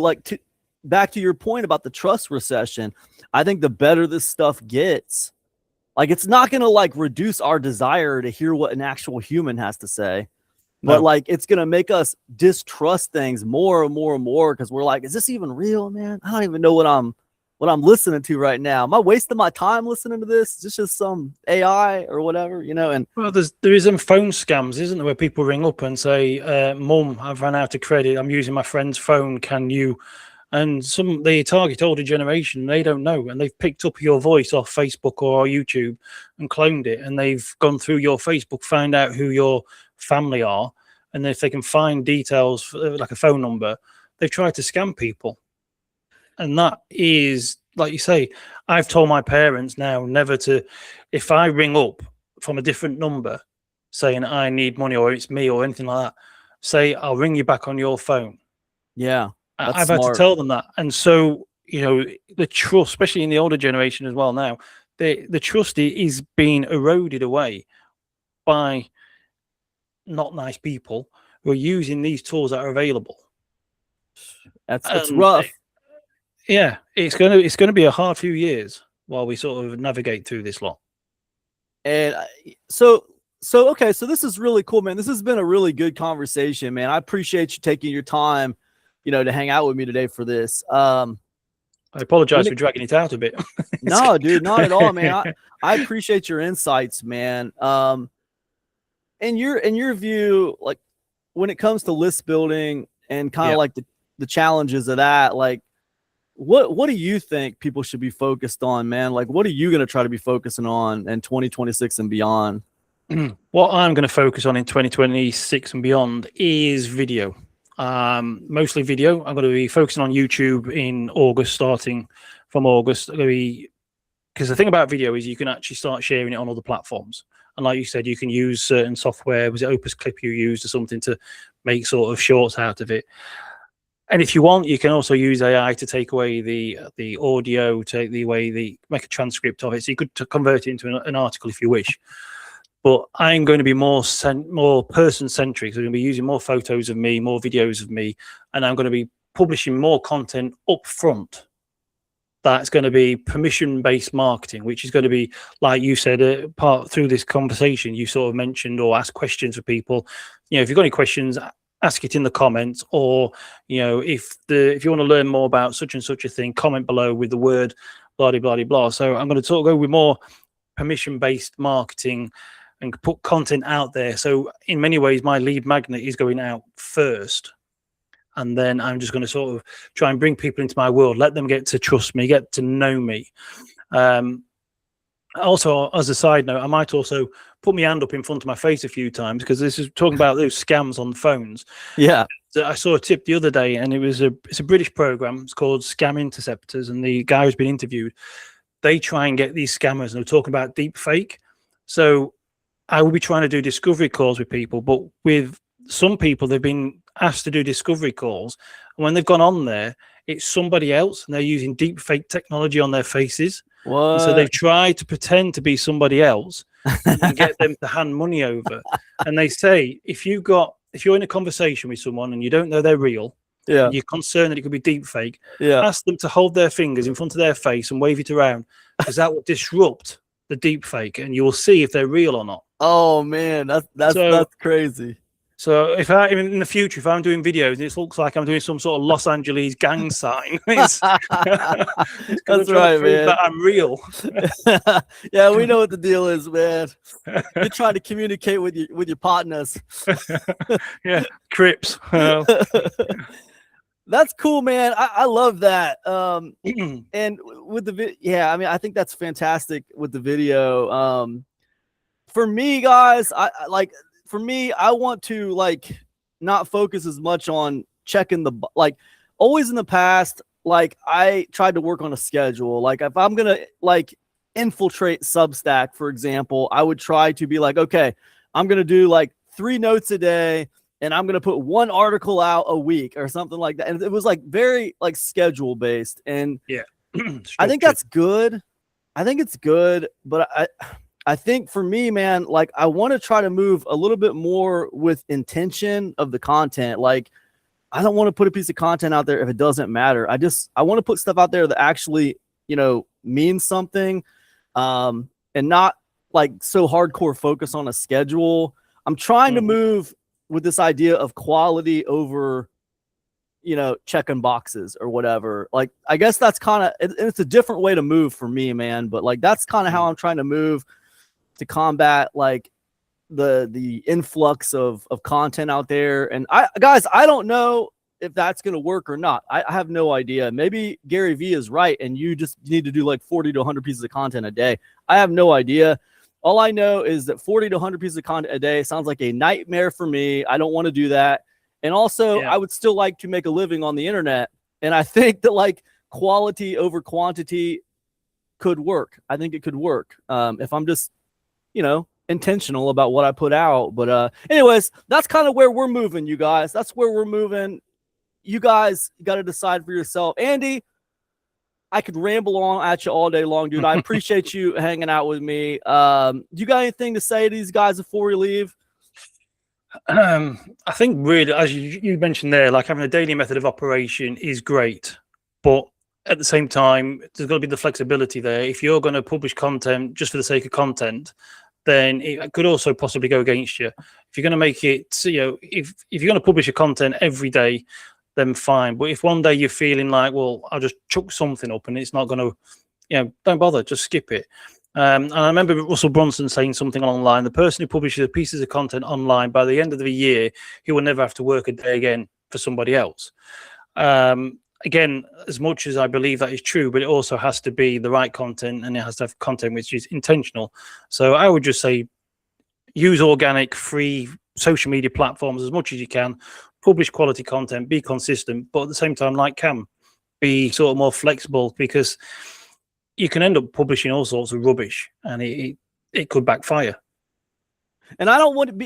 like back to your point about the trust recession, I think the better this stuff gets, like it's not going to like reduce our desire to hear what an actual human has to say. But like it's going to make us distrust things more and more and more because we're like, is this even real, man? I don't even know what I'm listening to right now. Am I wasting my time listening to this? Is this just some AI or whatever, And
well, there is some phone scams, isn't there, where people ring up and say, Mum, I've run out of credit. I'm using my friend's phone. Can you? And they target older generation. They don't know, and they've picked up your voice off Facebook or YouTube and cloned it, and they've gone through your Facebook, find out who your family are, and if they can find details like a phone number, they've tried to scam people. And that is, like you say, I've told my parents now never to, if I ring up from a different number saying I need money or it's me or anything like that, say I'll ring you back on your phone.
Yeah,
I've had to tell them that. And so you know, the trust, especially in the older generation as well now, the trust is being eroded away by not nice people who are using these tools that are available.
It's rough.
Yeah, it's gonna be a hard few years while we sort of navigate through this lot.
And so okay, so this is really cool, man. This has been a really good conversation, man. I appreciate you taking your time, to hang out with me today for this.
I apologize for dragging it out a bit.
No, dude, not at all, man. I appreciate your insights, man. In your view, like when it comes to list building and kind of like the challenges of that, like what do you think people should be focused on, man? Like what are you going to try to be focusing on in 2026 and beyond?
What I'm going to focus on in 2026 and beyond is video. Mostly video. I'm going to be focusing on YouTube in August, starting from August. Because the thing about video is you can actually start sharing it on other platforms. And like you said, you can use certain software. Was it Opus Clip you used or something to make sort of shorts out of it? And if you want, you can also use AI to take away the audio, make a transcript of it. So you could convert it into an article if you wish. But I'm going to be more person-centric. So I'm going to be using more photos of me, more videos of me, and I'm going to be publishing more content up front. That's going to be permission-based marketing, which is going to be, like you said, part through this conversation, you sort of mentioned or asked questions for people. If you've got any questions, ask it in the comments, or if you want to learn more about such and such a thing, comment below with the word blah blah blah blah. So I'm going to go with more permission-based marketing and put content out there. So in many ways, my lead magnet is going out first, and then I'm just going to sort of try and bring people into my world, let them get to trust me, get to know me. Also, as a side note, I might also put my hand up in front of my face a few times, because this is talking about those scams on phones.
Yeah.
So I saw a tip the other day, and it's a British program. It's called Scam Interceptors, and the guy who's been interviewed, they try and get these scammers, and they're talking about deep fake. So I will be trying to do discovery calls with people, but with some people, they've been asked to do discovery calls, and when they've gone on there, it's somebody else, and they're using deep fake technology on their faces.
What?
So they've tried to pretend to be somebody else and get them to hand money over. And they say, if you're in a conversation with someone and you don't know they're real,
yeah,
you're concerned that it could be deep fake,
yeah,
ask them to hold their fingers in front of their face and wave it around, because that will disrupt the deep fake, and you will see if they're real or not.
Oh man, that's crazy.
So in the future, if I'm doing videos and it looks like I'm doing some sort of Los Angeles gang sign, it's
that's right, man.
That I'm real.
Yeah, we know what the deal is, man. You're trying to communicate with your partners.
Yeah, Crips.
That's cool, man. I love that. And with the I think that's fantastic with the video. For me, guys, I want to not focus as much on checking always in the past, I tried to work on a schedule. Like if I'm going to infiltrate Substack, for example, I would try to be okay, I'm going to do 3 notes a day, and I'm going to put 1 article out a week or something like that. And it was very schedule based. And
yeah,
I think that's good. I think it's good, but I think for me, man, I want to try to move a little bit more with intention of the content. I don't want to put a piece of content out there if it doesn't matter. I want to put stuff out there that actually, means something, and not so hardcore focus on a schedule. I'm trying to move with this idea of quality over, checking boxes or whatever. I guess that's kind of, it's a different way to move for me, man. But that's kind of how I'm trying to move to combat the influx of content out there. And I don't know if that's going to work or not. I have no idea. Maybe Gary Vee is right, and you just need to do 40 to 100 pieces of content a day. I have no idea. All I know is that 40 to 100 pieces of content a day sounds like a nightmare for me. I don't want to do that. And also, I would still like to make a living on the internet. And I think that quality over quantity could work. I think it could work if I'm just, intentional about what I put out. But anyways, that's kind of where we're moving, you guys. That's where we're moving. You guys got to decide for yourself. Andy, I could ramble on at you all day long, dude. I appreciate you hanging out with me. You got anything to say to these guys before we leave?
I think really, as you mentioned there, like having a daily method of operation is great, but at the same time, there's got to be the flexibility there. If you're going to publish content just for the sake of content, then it could also possibly go against you. If you're going to make it, if you're going to publish a content every day, then fine. But if one day you're feeling like, well, I'll just chuck something up and it's not going to, don't bother, just skip it. And I remember Russell Brunson saying something online: the person who publishes pieces of content online, by the end of the year, he will never have to work a day again for somebody else. Again, as much as I believe that is true, but it also has to be the right content, and it has to have content which is intentional. So I would just say use organic, free social media platforms as much as you can, publish quality content, be consistent, but at the same time, like Cam, be sort of more flexible, because you can end up publishing all sorts of rubbish and it could backfire.
And I don't want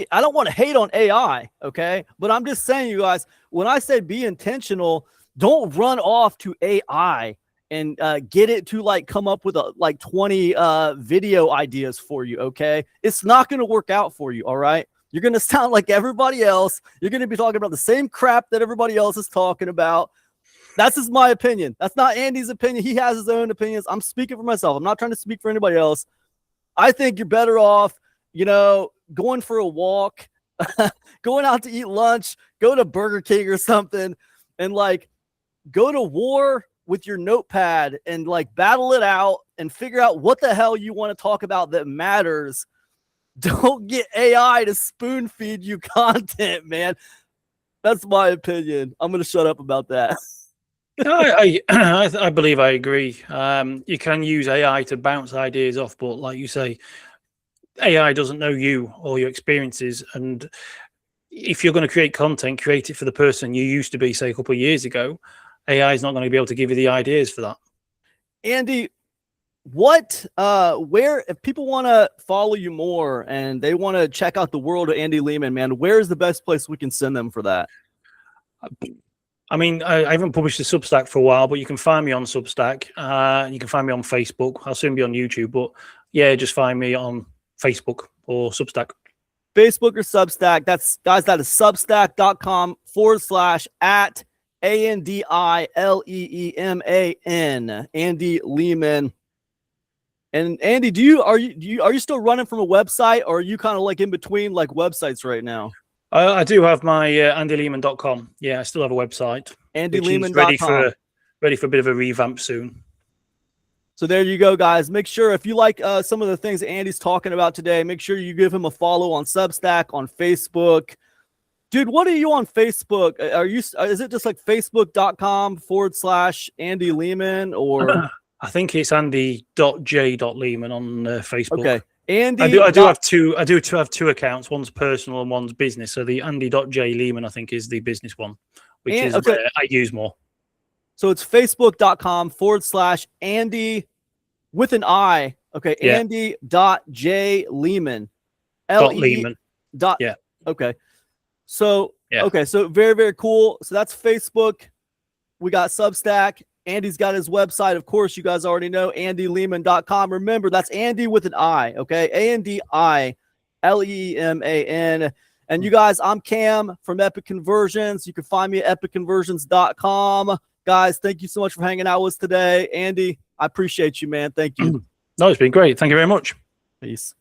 to hate on AI, okay? But I'm just saying, you guys, when I say be intentional, don't run off to AI and get it to like come up with 20 video ideas for you, okay? It's not going to work out for you, all right? You're going to sound like everybody else. You're going to be talking about the same crap that everybody else is talking about. That's just my opinion. That's not Andy's opinion. He has his own opinions. I'm speaking for myself. I'm not trying to speak for anybody else. I think you're better off, going for a walk, going out to eat lunch, go to Burger King or something, and like go to war with your notepad and like battle it out and figure out what the hell you want to talk about that matters. Don't get AI to spoon feed you content, man. That's my opinion. I'm going to shut up about that.
I believe I agree. You can use AI to bounce ideas off, but like you say, AI doesn't know you or your experiences. And if you're going to create content, create it for the person you used to be, say, a couple of years ago. AI is not going to be able to give you the ideas for that.
Andy, where, if people want to follow you more and they want to check out the world of Andy Lehman, man, where's the best place we can send them for that?
I mean, I haven't published a Substack for a while, but you can find me on Substack. You can find me on Facebook. I'll soon be on YouTube, but yeah, just find me on Facebook or Substack.
Facebook or Substack. That is substack.com/@ANDILEEMAN, Andy Lehman. And Andy, are you still running from a website, or are you kind of like in between like websites right now?
I do have my andylehman.com. Yeah, I still have a website.
andylehman.com.
Ready for a bit of a revamp soon.
So there you go, guys. Make sure, if you like some of the things that Andy's talking about today, make sure you give him a follow on Substack, on Facebook. Dude, what are you on Facebook? Is it just like facebook.com/Andy Lehman, or
I think it's Andy.J.Lehman on Facebook. Okay.
Andy,
I do have two accounts. One's personal and one's business. So the Andy.J. Lehman, I think, is the business one, which is where I use more.
So it's facebook.com/Andy with an I. Okay. Yeah. Andy.J. Lehman.
Lehman.
Yeah. Okay. So, yeah. Okay. So very, very cool. So that's Facebook. We got Substack. Andy's got his website. Of course, you guys already know, andylehman.com. Remember, that's Andy with an I, okay? ANDILEEMAN. And you guys, I'm Cam from Epic Conversions. You can find me at epicconversions.com. Guys, thank you so much for hanging out with us today. Andy, I appreciate you, man. Thank you.
No, it's been great. Thank you very much.
Peace.